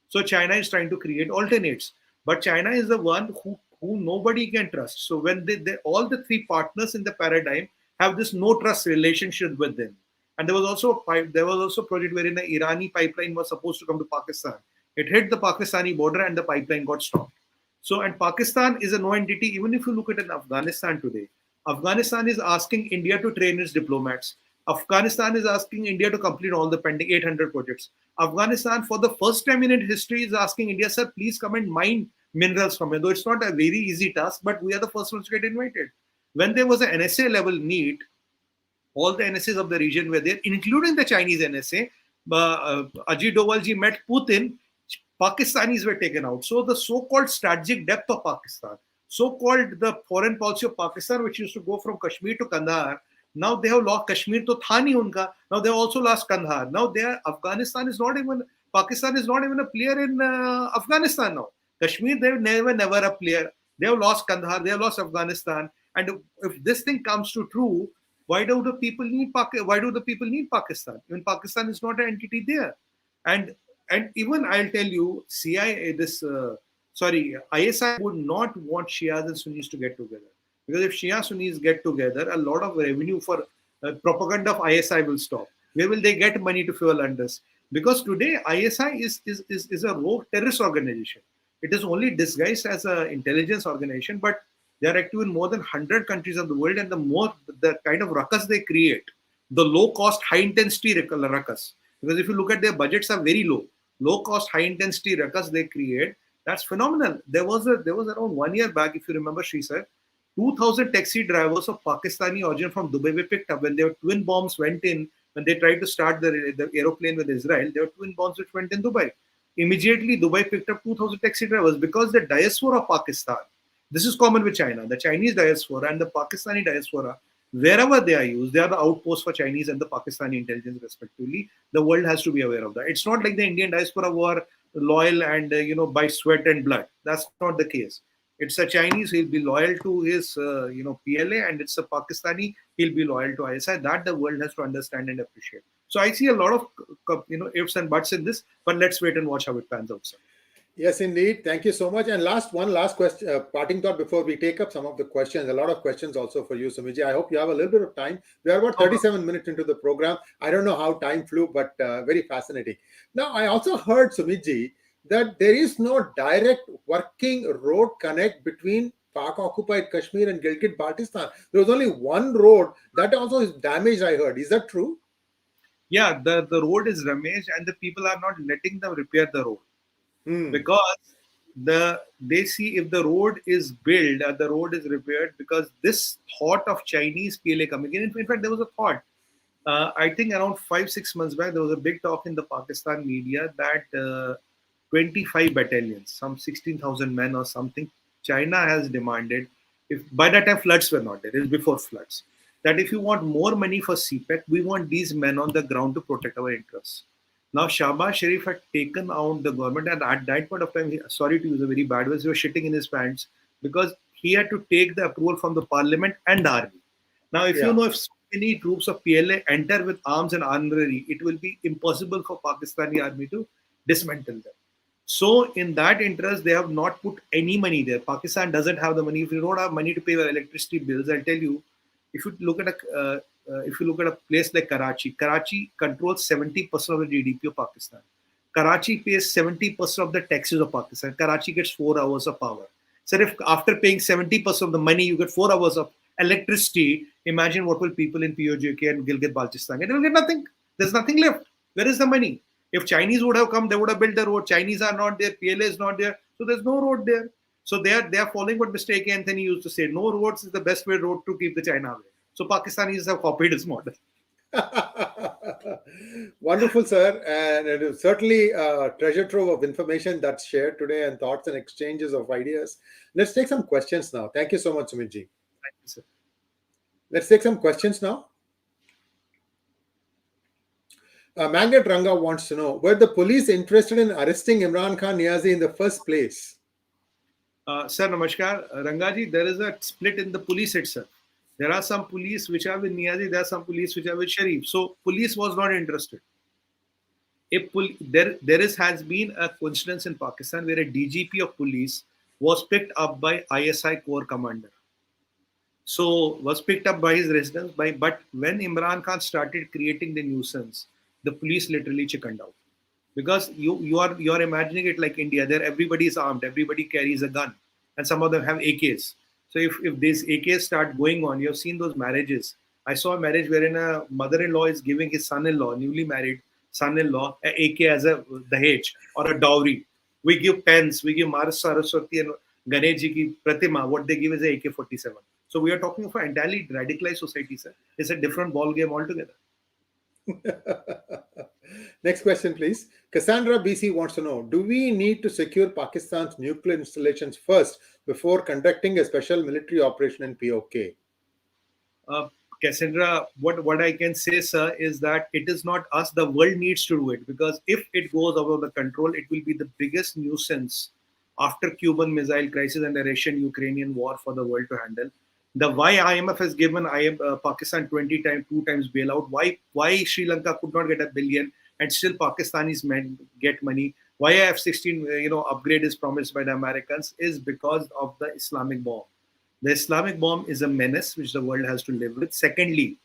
So China is trying to create alternates. But China is the one who who nobody can trust. So when they all the three partners in the paradigm have this no trust relationship with them. And there was also a project wherein the Irani pipeline was supposed to come to Pakistan. It hit the Pakistani border and the pipeline got stopped. So, and Pakistan is a no entity. Even if you look at Afghanistan today, Afghanistan is asking India to train its diplomats. Afghanistan is asking India to complete all the pending 800 projects. Afghanistan, for the first time in its history, is asking India, sir, please come and mine minerals from here. Though it's not a very easy task, but we are the first ones to get invited. When there was an NSA level meet, all the NSAs of the region were there, including the Chinese NSA. Ajit Dovalji met Putin. Pakistanis were taken out. So the so-called strategic depth of Pakistan, so-called the foreign policy of Pakistan, which used to go from Kashmir to Kandahar, now they have lost Kashmir to Thani unka. Now they have also lost Kandahar. Now Pakistan is not even a player in Afghanistan now. Kashmir, they were never a player. They have lost Kandahar. They have lost Afghanistan. And if this thing comes to true, why do the people need Pakistan? Even Pakistan is not an entity there. And even I'll tell you, ISI would not want Shias and Sunnis to get together. Because if Shia Sunnis get together, a lot of revenue for propaganda of ISI will stop. Where will they get money to fuel unders? Because today ISI is a rogue terrorist organization. It is only disguised as an intelligence organization, but they are active in more than 100 countries of the world. And the kind of ruckus they create, the low cost, high intensity ruckus. Because if you look at their budgets are very low cost, high intensity ruckus they create, that's phenomenal. There was around 1 year back, if you remember, she said, 2,000 taxi drivers of Pakistani origin from Dubai were picked up when their twin bombs went in. When they tried to start the aeroplane with Israel, there were twin bombs which went in Dubai. Immediately, Dubai picked up 2,000 taxi drivers because the diaspora of Pakistan, this is common with China, the Chinese diaspora and the Pakistani diaspora, wherever they are used, they are the outposts for Chinese and the Pakistani intelligence respectively. The world has to be aware of that. It's not like the Indian diaspora who are loyal and, by sweat and blood. That's not the case. It's a Chinese, he'll be loyal to his, PLA, and it's a Pakistani, he'll be loyal to ISI. That the world has to understand and appreciate. So I see a lot of, ifs and buts in this, but let's wait and watch how it pans out, sir. Yes, indeed. Thank you so much. And one last question, parting thought before we take up some of the questions. A lot of questions also for you, Sumitji. I hope you have a little bit of time. We are about 37 minutes into the program. I don't know how time flew, but very fascinating. Now, I also heard, Sumitji, that there is no direct working road connect between Pak-occupied Kashmir and Gilgit Baltistan. There was only one road that also is damaged, I heard. Is that true? Yeah, the road is damaged and the people are not letting them repair the road. Because they see if the road is built and the road is repaired, because this thought of Chinese PLA coming in fact, there was a thought. I think around 5-6 months back, there was a big talk in the Pakistan media that 25 battalions, some 16,000 men or something, China has demanded, if by that time floods were not there, it was before floods, that if you want more money for CPEC, we want these men on the ground to protect our interests. Now, Shahbaz Sharif had taken out the government, and at that point of time, sorry to use a very bad word, he was shitting in his pants because he had to take the approval from the parliament and the army. Now, if so many troops of PLA enter with arms and armory, it will be impossible for Pakistani army to dismantle them. So, in that interest, they have not put any money there. Pakistan doesn't have the money. If you don't have money to pay your electricity bills, I'll tell you, if you look at a place like Karachi controls 70% of the GDP of Pakistan. Karachi pays 70% of the taxes of Pakistan. Karachi gets 4 hours of power. So if after paying 70% of the money, you get 4 hours of electricity, imagine what will people in POK and Gilgit Baltistan get. They will get nothing. There's nothing left. Where is the money? If Chinese would have come, they would have built the road. Chinese are not there. PLA is not there. So there's no road there. So they are following what Mr. A.K. Anthony used to say. No roads is the best way road to keep the China away. So Pakistanis have copied his model. Wonderful, sir. And it is certainly a treasure trove of information that's shared today and thoughts and exchanges of ideas. Let's take some questions now. Thank you so much, Sumitji. Thank you, sir. Let's take some questions now. Magnet Ranga wants to know, were the police interested in arresting Imran Khan Niazi in the first place? Sir, namaskar. Rangaji, there is a split in the police itself. There are some police which are with Niazi, there are some police which are with Sharif. So police was not interested. There has been a coincidence in Pakistan where a DGP of police was picked up by ISI corps commander. So was picked up by his residence. But when Imran Khan started creating the nuisance, the police literally chickened out, because you're imagining it like India. There everybody is armed, everybody carries a gun, and some of them have AKs. So if these AKs start going on, you've seen those marriages. I saw a marriage wherein a mother-in-law is giving his son-in-law, newly married son-in-law, a AK as a dahej or a dowry. We give pens, we give Mara Saraswati and Ganesh ji ki pratima. What they give is a AK-47. So we are talking of an entirely radicalized society, sir. It's a different ball game altogether. Next question, please. Cassandra BC wants to know, do we need to secure Pakistan's nuclear installations first before conducting a special military operation in POK? Cassandra, what I can say, sir, is that it is not us. The world needs to do it, because if it goes out of the control, it will be the biggest nuisance after Cuban Missile Crisis and the Russian-Ukrainian war for the world to handle. The why IMF has given Pakistan 2 times bailout. Why Sri Lanka could not get $1 billion and still Pakistanis get money. Why F-16 upgrade is promised by the Americans is because of the Islamic bomb. The Islamic bomb is a menace which the world has to live with. Secondly,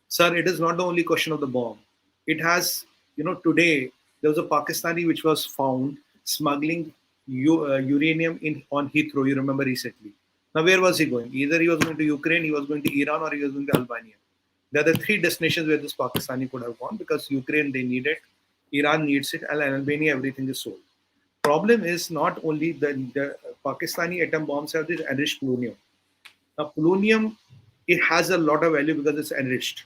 sir, it is not the only question of the bomb. It has, today there was a Pakistani which was found smuggling uranium on Heathrow. You remember recently. Now, where was he going? Either he was going to Ukraine, he was going to Iran, or he was going to Albania. There are the 3 destinations where this Pakistani could have gone, because Ukraine, they need it, Iran needs it, and Albania, everything is sold. Problem is not only the Pakistani atom bombs have this enriched plutonium. Now, plutonium, it has a lot of value because it's enriched.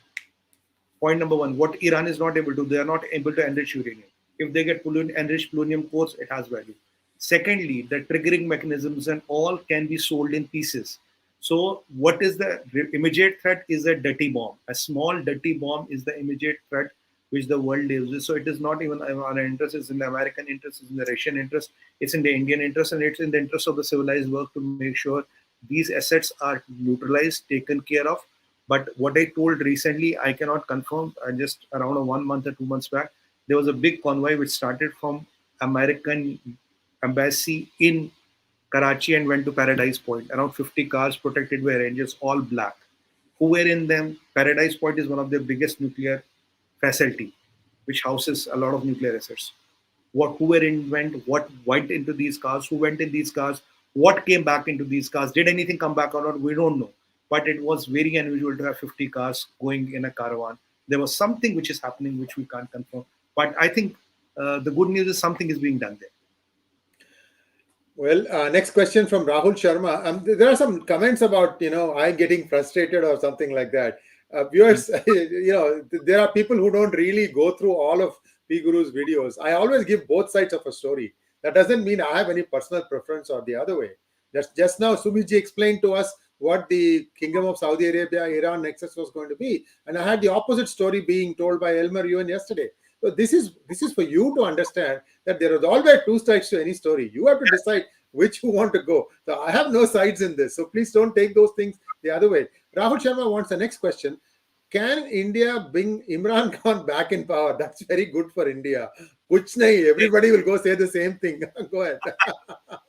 Point number 1, what Iran is not able to, they are not able to enrich uranium. If they get enriched plutonium cores, it has value. Secondly, the triggering mechanisms and all can be sold in pieces. So what is the immediate threat is a dirty bomb. A small dirty bomb is the immediate threat which the world lives with. So it is not even our interest, it's in the American interest, it's in the Russian interest, it's in the Indian interest, and it's in the interest of the civilized world to make sure these assets are neutralized, taken care of. But what I told recently, I cannot confirm. Just around 1 month or 2 months back, there was a big convoy which started from American embassy in Karachi and went to Paradise Point. Around 50 cars protected by rangers, all black. Who were in them? Paradise Point is one of the biggest nuclear facility, which houses a lot of nuclear assets. Who were what went into these cars, who went in these cars, what came back into these cars, did anything come back or not, we don't know. But it was very unusual to have 50 cars going in a caravan. There was something which is happening which we can't confirm. But I think the good news is something is being done there. Well, next question from Rahul Sharma. There are some comments about, I getting frustrated or something like that. Viewers, there are people who don't really go through all of PGurus videos. I always give both sides of a story. That doesn't mean I have any personal preference or the other way. Just now, Sumit ji explained to us what the Kingdom of Saudi Arabia, Iran nexus was going to be. And I had the opposite story being told by Elmer Ewan yesterday. So this is for you to understand that there is always 2 sides to any story. You have to decide which you want to go. So I have no sides in this. So please don't take those things the other way. Rahul Sharma wants the next question. Can India bring Imran Khan back in power? That's very good for India. Kuch nahi, everybody will go say the same thing. Go ahead.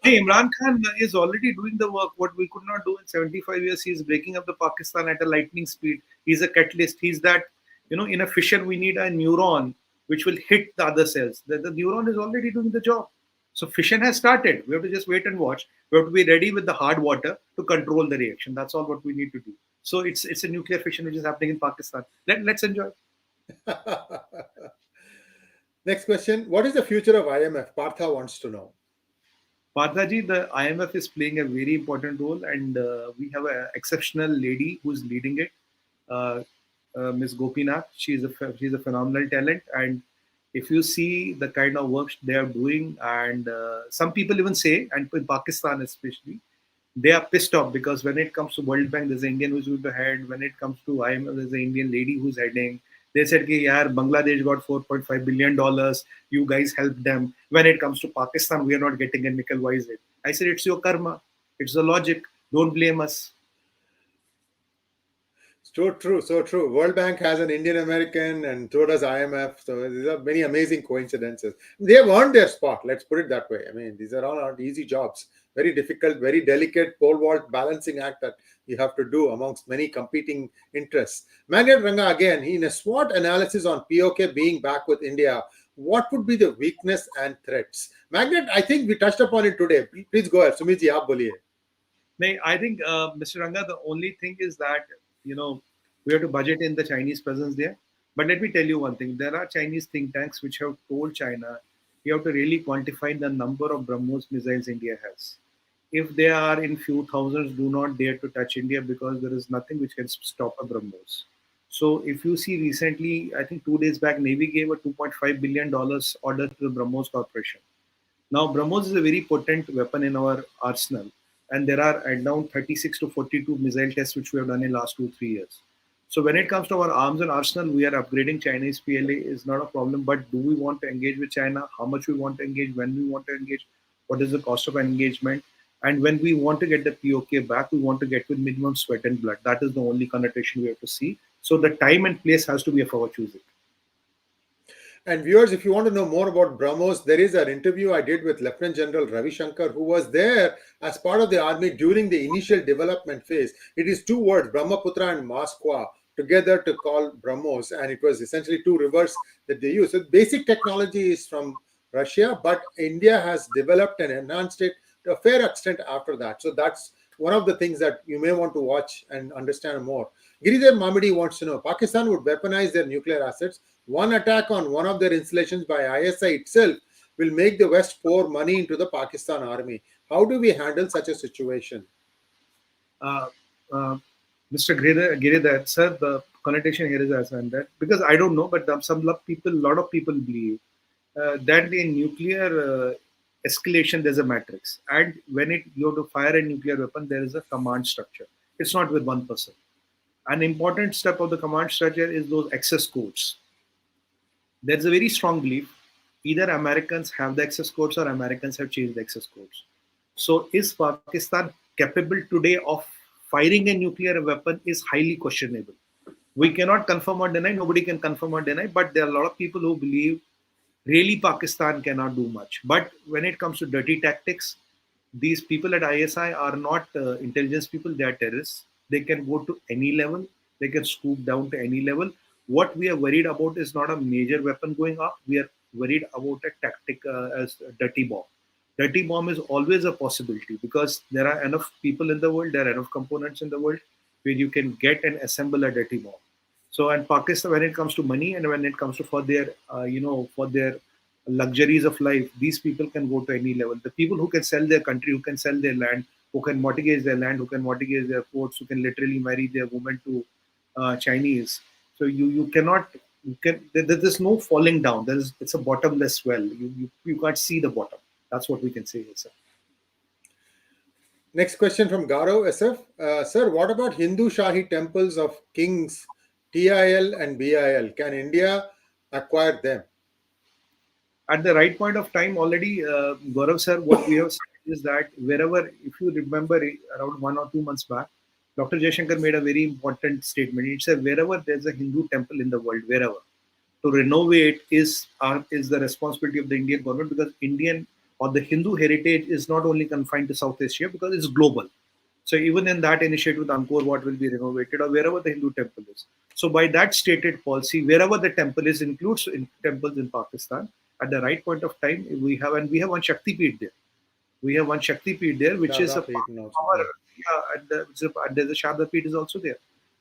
Hey, Imran Khan is already doing the work. What we could not do in 75 years, he is breaking up the Pakistan at a lightning speed. He's a catalyst. He's that, in a fission, we need a neuron which will hit the other cells. The neuron is already doing the job. So fission has started. We have to just wait and watch. We have to be ready with the hard water to control the reaction. That's all what we need to do. So it's a nuclear fission which is happening in Pakistan. Let's enjoy. Next question. What is the future of IMF? Partha wants to know. Parthaji, the IMF is playing a very important role, and we have an exceptional lady who's leading it, Ms. Gopinath. She's a phenomenal talent, and if you see the kind of work they are doing, and some people even say, and in Pakistan especially, they are pissed off because when it comes to World Bank, there's an Indian who's going to head. When it comes to IMF, there's an Indian lady who's heading. They said, "Yaar, Bangladesh got $4.5 billion. You guys help them." When it comes to Pakistan, we are not getting a nickel. Why is it? I said, it's your karma. It's the logic. Don't blame us. So true, so true. World Bank has an Indian American, and so does IMF. So these are many amazing coincidences. They have earned their spot. Let's put it that way. I mean, these are all not easy jobs. very difficult, very delicate pole vault balancing act that you have to do amongst many competing interests. Magnet Ranga, again, in a SWOT analysis on POK being back with India, what would be the weakness and threats? Magnet, I think we touched upon it today. Please go ahead. Sumit ji, aap boliye. I think, Mr. Ranga, the only thing is that, we have to budget in the Chinese presence there. But let me tell you one thing. There are Chinese think tanks which have told China, you have to really quantify the number of BrahMos missiles India has. If they are in few thousands, do not dare to touch India because there is nothing which can stop a BrahMos. So if you see recently, I think 2 days back, Navy gave a $2.5 billion order to the BrahMos Corporation. Now, BrahMos is a very potent weapon in our arsenal, and there are around 36 to 42 missile tests which we have done in last 2-3 years. So when it comes to our arms and arsenal, we are upgrading. Chinese PLA is not a problem, but do we want to engage with China? How much we want to engage? When we want to engage? What is the cost of engagement? And when we want to get the POK back, we want to get with minimum sweat and blood. That is the only connotation we have to see. So the time and place has to be of our choosing. And viewers, if you want to know more about BrahMos, there is an interview I did with Lieutenant General Ravi Shankar, who was there as part of the army during the initial development phase. It is two words, Brahmaputra and Moskwa, together to call BrahMos, and it was essentially two rivers that they use. So basic technology is from Russia, but India has developed and enhanced it to a fair extent after that. So that's one of the things that you may want to watch and understand more. Giridhar Mamidi wants to know, Pakistan would weaponize their nuclear assets. One attack on one of their installations by ISI itself will make the West pour money into the Pakistan army. How do we handle such a situation? Mr. Giridhar, sir, the connotation here is as and that, because I don't know, but some lot of people believe that in nuclear escalation there's a matrix, and when you have to fire a nuclear weapon, there is a command structure. It's not with one person. An important step of the command structure is those access codes. There's a very strong belief either Americans have the access codes or Americans have changed the access codes. So is Pakistan capable today of firing a nuclear weapon is highly questionable. We cannot confirm or deny, nobody can confirm or deny, but there are a lot of people who believe really Pakistan cannot do much. But when it comes to dirty tactics, these people at ISI are not intelligence people, they are terrorists. They can go to any level, they can scoop down to any level. What we are worried about is not a major weapon going up, we are worried about a tactic as a dirty bomb. Dirty bomb is always a possibility because there are enough people in the world, there are enough components in the world where you can get and assemble a dirty bomb. So, and Pakistan, when it comes to money and when it comes to for their, for their luxuries of life, these people can go to any level. The people who can sell their country, who can sell their land, who can mortgage their land, who can mortgage their ports, who can literally marry their women to Chinese. So there's no falling down. It's a bottomless well. You can't see the bottom. That's what we can say here, sir. Next question from Garo SF. Sir, what about Hindu Shahi temples of kings TIL and BIL? Can India acquire them? At the right point of time, already, Gaurav sir, what we have said is that wherever, if you remember around 1 or 2 months back, Dr. Jaishankar made a very important statement. He said, wherever there's a Hindu temple in the world, wherever, to renovate is the responsibility of the Indian government, because Indian or the Hindu heritage is not only confined to South Asia, because it's global. So even in that initiative, Angkor Wat will be renovated, or wherever the Hindu temple is. So by that stated policy, wherever the temple is, includes temples in Pakistan, at the right point of time, we have one Shakti Peeth there. We have one Shakti Peeth there, which is a part of our, there's a Sharda Peeth is also there.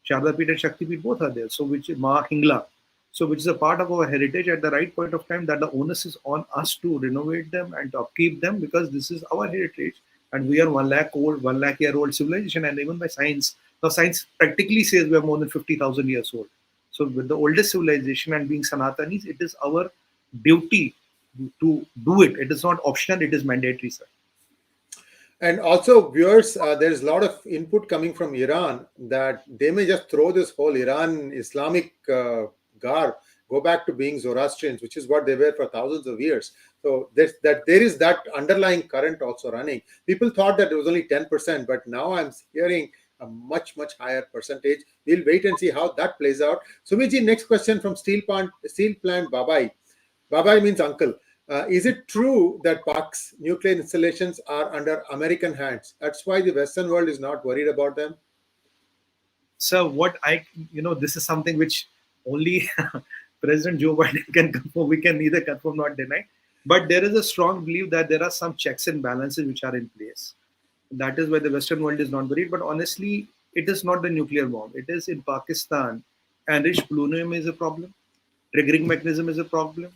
Sharda Peeth and Shakti Peeth both are there. So which is Ma Hingla. So which is a part of our heritage. At the right point of time, that the onus is on us to renovate them and to upkeep them, because this is our heritage. And we are 1 lakh year old civilization, and even by science. Now science practically says we are more than 50,000 years old. So with the oldest civilization and being Sanatanis, it is our duty to do it. It is not optional, it is mandatory, sir. And also, viewers, there's a lot of input coming from Iran that they may just throw this whole Iran Islamic garb, go back to being Zoroastrians, which is what they were for thousands of years. So there is that underlying current also running. People thought that it was only 10%, but now I'm hearing a much, much higher percentage. We'll wait and see how that plays out. Sumit ji, next question from Steel Plant Babai. Babai means uncle. Is it true that Pak's nuclear installations are under American hands? That's why the Western world is not worried about them. So what this is something which only President Joe Biden can confirm. We can neither confirm nor deny. But there is a strong belief that there are some checks and balances which are in place. That is why the Western world is not worried. But honestly, it is not the nuclear bomb. It is in Pakistan. Enriched plutonium is a problem. Triggering mechanism is a problem.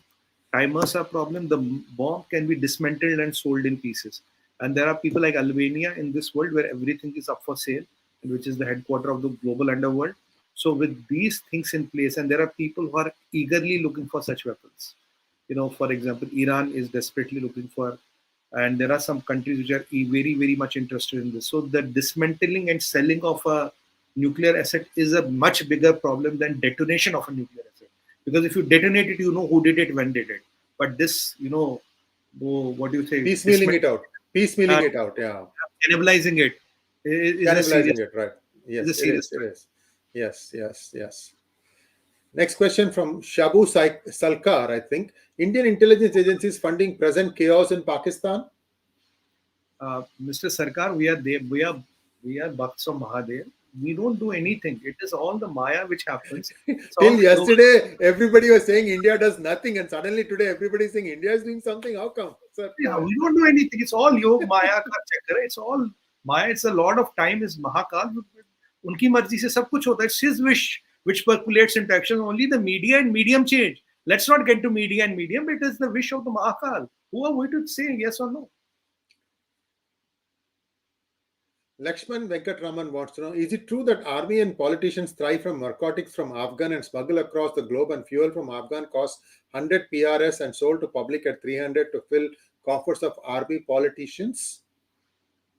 Timers are a problem. The bomb can be dismantled and sold in pieces. And there are people like Albania in this world where everything is up for sale, which is the headquarter of the global underworld. So with these things in place, and there are people who are eagerly looking for such weapons. For example, Iran is desperately looking for, and there are some countries which are very, very much interested in this. So the dismantling and selling of a nuclear asset is a much bigger problem than detonation of a nuclear asset. Because if you detonate it, you know who did it, when did it. But this, what do you say? Piecemealing it out. Piecemealing it out, yeah. Cannibalizing it. Cannibalizing it, right. Yes, it is. Yes. Next question from Shabu Salkar, I think. Indian intelligence agencies funding present chaos in Pakistan? Mr. Sarkar, we are there. We are Bhakts of Mahadev. We don't do anything. It is all the Maya which happens. Till yesterday, everybody was saying India does nothing, and suddenly today everybody is saying India is doing something. How come? Sir, yeah, we don't do anything. It's all Yog Maya ka chakra. It's all Maya. It's a lot of time is Mahakal. Unki marzi se sab kuch hota. It's his wish which percolates into action. Only the media and medium change. Let's not get to media and medium. It is the wish of the Mahakal. Who are we to say yes or no? Lakshman Venkatraman wants to know, is it true that army and politicians thrive from narcotics from Afghan and smuggle across the globe, and fuel from Afghan costs 100 PRS and sold to public at 300 to fill coffers of army politicians?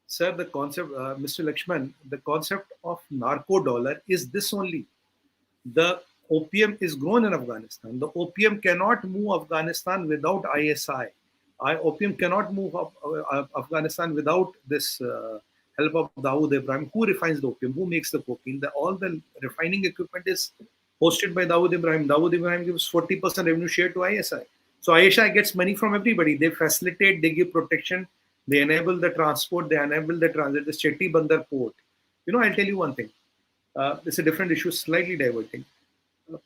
Sir, the concept, Mr. Lakshman, the concept of narco dollar is this only. The opium is grown in Afghanistan. The opium cannot move Afghanistan without ISI. Opium cannot move Afghanistan without this help of 𝙒𝙬𝙤𝙀. Who refines the opium? Who makes the cocaine? All the refining equipment is hosted by 𝙒𝙬𝙤𝙀. 𝙒𝙬𝙤𝙀 gives 40% revenue share to ISI. So ISI gets money from everybody. They facilitate, they give protection, they enable the transport, they enable the transit. The Chetty Bandar port. I'll tell you one thing. It's a different issue, slightly diverting.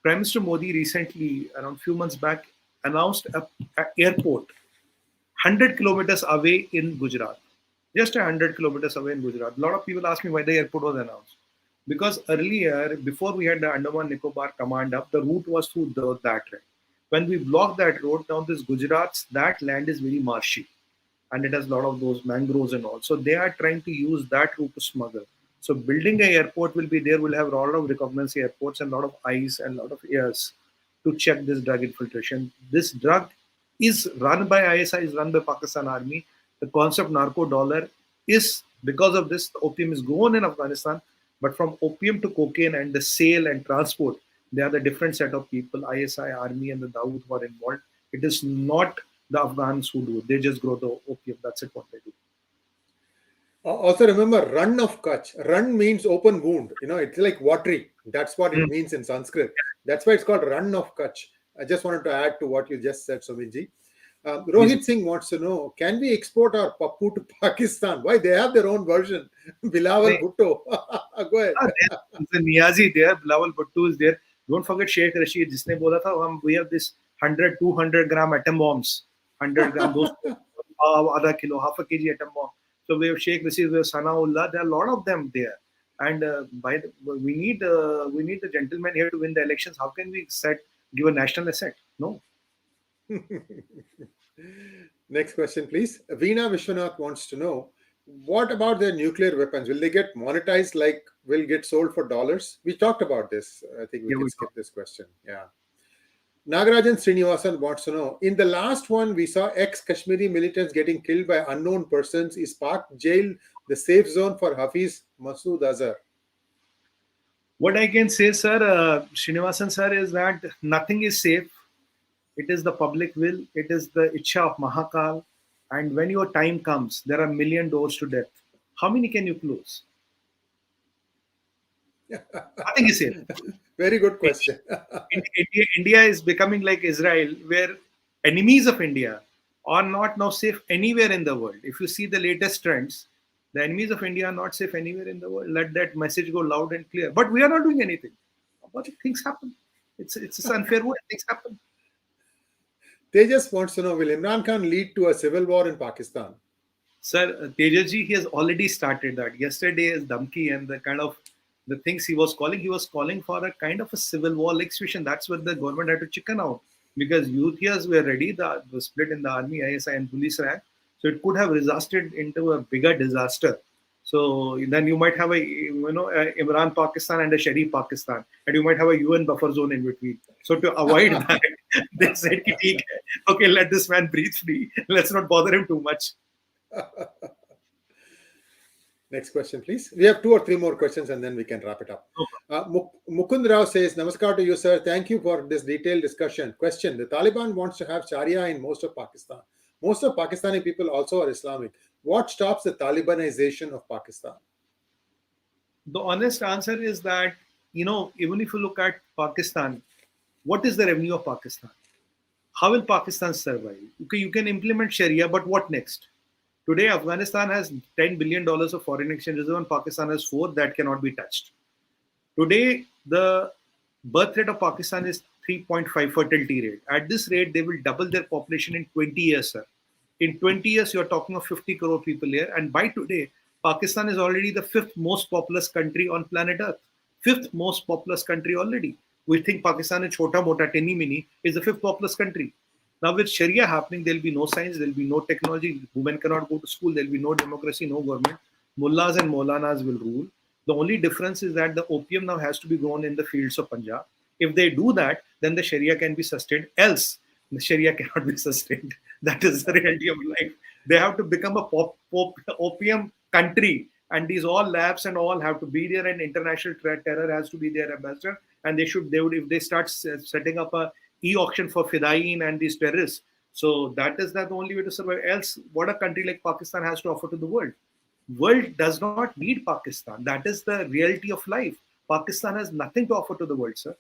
Prime Minister Modi recently, around a few months back, announced an airport 100 kilometers away in Gujarat. Just 100 kilometers away in Gujarat. A lot of people ask me why the airport was announced. Because earlier, before we had the Andaman Nicobar command up, the route was through that road. When we blocked that road, now this Gujarat, that land is very marshy. And it has a lot of those mangroves and all. So they are trying to use that route to smuggle. So building an airport will be there. We'll have a lot of recognized airports and a lot of eyes and a lot of ears to check this drug infiltration. This drug is run by ISI, is run by Pakistan Army. The concept narco dollar is, because of this, the opium is grown in Afghanistan. But from opium to cocaine and the sale and transport, they are the different set of people, ISI, Army and the Dawood who are involved. It is not the Afghans who do. They just grow the opium. That's it, what they do. Also remember, Run of Kutch. Run means open wound. It's like watery. That's what it means in Sanskrit. That's why it's called Run of Kutch. I just wanted to add to what you just said, Sumitji. Rohit Singh wants to know, can we export our Pappu to Pakistan? Why? They have their own version. Bilawal Bhutto. Go ahead. The Niazi there, Bilawal Bhutto is there. Don't forget Sheikh Rashid, जिसने बोला था, we have this 100, 200 gram atom bombs. 100 gram, those आधा kilo, half a kg atom bomb. So we have Sheikh Rashid, we have Sanaullah. There are a lot of them there. And we need the gentlemen here to win the elections. How can we give a national asset? No. Next question, please. Veena Vishwanath wants to know, what about their nuclear weapons? Will they get monetized, like will get sold for dollars? We talked about this. I think we can skip this question. Yeah. Nagarajan Srinivasan wants to know, in the last one, we saw ex-Kashmiri militants getting killed by unknown persons. Is Pak jail the safe zone for Hafiz Masood Azhar? What I can say, sir, Srinivasan sir, is that nothing is safe. It is the public will. It is the Ichha of Mahakal. And when your time comes, there are a million doors to death. How many can you close? Nothing is safe. Very good question. India is becoming like Israel, where enemies of India are not now safe anywhere in the world. If you see the latest trends, the enemies of India are not safe anywhere in the world. Let that message go loud and clear. But we are not doing anything. But things happen. It's an unfair world. Things happen. Tejas wants to know, will Imran Khan lead to a civil war in Pakistan? Sir, Tejasji, he has already started that. Yesterday, his Dhamki and the kind of the things he was calling for a kind of a civil war like situation. That's what the government had to chicken out because youths were ready. The split in the army, ISI, and police rank. So it could have resulted into a bigger disaster. So then you might have a Imran Pakistan and a Shariah Pakistan, and you might have a UN buffer zone in between. So to avoid that, they said, okay, let this man breathe free. Let's not bother him too much. Next question, please. We have 2 or 3 more questions and then we can wrap it up. Mukund Rao says, Namaskar to you, sir. Thank you for this detailed discussion. Question: the Taliban wants to have Shariah in most of Pakistan. Most of Pakistani people also are Islamic. What stops the Talibanization of Pakistan? The honest answer is that, even if you look at Pakistan, what is the revenue of Pakistan? How will Pakistan survive? Okay, you can implement Sharia, but what next? Today, Afghanistan has $10 billion of foreign exchange reserve and Pakistan has 4 that cannot be touched. Today, the birth rate of Pakistan is 3.5 fertility rate. At this rate, they will double their population in 20 years, sir. In 20 years, you're talking of 50 crore people here. And by today, Pakistan is already the 5th most populous country on planet Earth. 5th most populous country already. We think Pakistan is chota mota, tiny mini, is the 5th populous country. Now with Sharia happening, there'll be no science, there'll be no technology, women cannot go to school, there'll be no democracy, no government. Mullahs and Maulanas will rule. The only difference is that the opium now has to be grown in the fields of Punjab. If they do that, then the Sharia can be sustained. Else, the Sharia cannot be sustained. That is the reality of life. They have to become a opium country. And these all labs and all have to be there, and international terror has to be their ambassador. And if they start setting up a e-auction for Fidayeen and these terrorists. So that is the only way to survive. Else, what a country like Pakistan has to offer to the world. World does not need Pakistan. That is the reality of life. Pakistan has nothing to offer to the world, sir.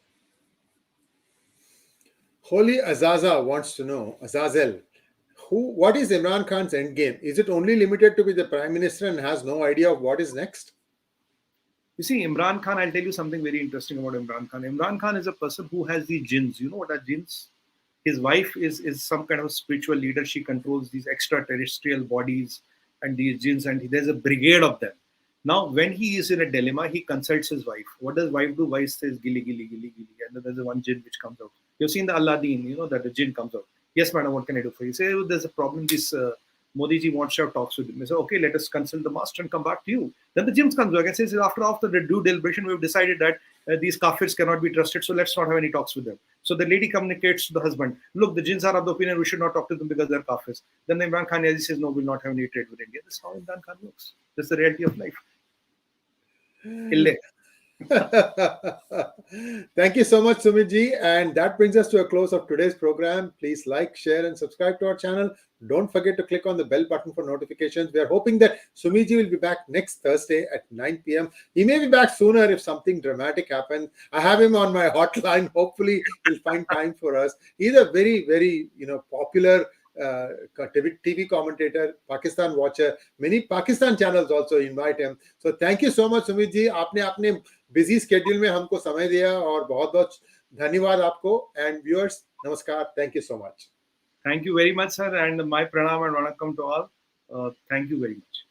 Holy Azaza wants to know, Azazel, what is Imran Khan's endgame? Is it only limited to be the Prime Minister and has no idea of what is next? You see, Imran Khan, I'll tell you something very interesting about Imran Khan. Imran Khan is a person who has the jinns. You know what are jinns? His wife is some kind of spiritual leader. She controls these extraterrestrial bodies and these jinns, and there's a brigade of them. Now, when he is in a dilemma, he consults his wife. What does wife do? Wife says, gilly, gilly, gilly, gilly. And then there's a one jinn which comes out. You've seen the Aladdin, that the jinn comes out. Yes, madam, what can I do for you? Say, oh, there's a problem. This Modi ji wants to have talks with him. They say, okay, let us consult the master and come back to you. Then the jinn comes back and says, after the due deliberation, we've decided that these kafirs cannot be trusted, so let's not have any talks with them. So the lady communicates to the husband, look, the jinns are of the opinion we should not talk to them because they're kafirs. Then Imran Khan says, no, we'll not have any trade with India. That's how Imran Khan works. That's the reality of life. Thank you so much, Sumit ji. And that brings us to a close of today's program. Please like, share, and subscribe to our channel. Don't forget to click on the bell button for notifications. We are hoping that Sumit ji will be back next Thursday at 9 p.m. He may be back sooner if something dramatic happens. I have him on my hotline. Hopefully, he'll find time for us. He's a very, very popular TV commentator, Pakistan watcher. Many Pakistan channels also invite him. So thank you so much, Sumit ji. आपने अपने busy schedule में हमको समय दिया और बहुत-बहुत धन्यवाद आपको. And viewers, namaskar. Thank you so much. Thank you very much, sir. And my pranam and vanakkam to all. Thank you very much.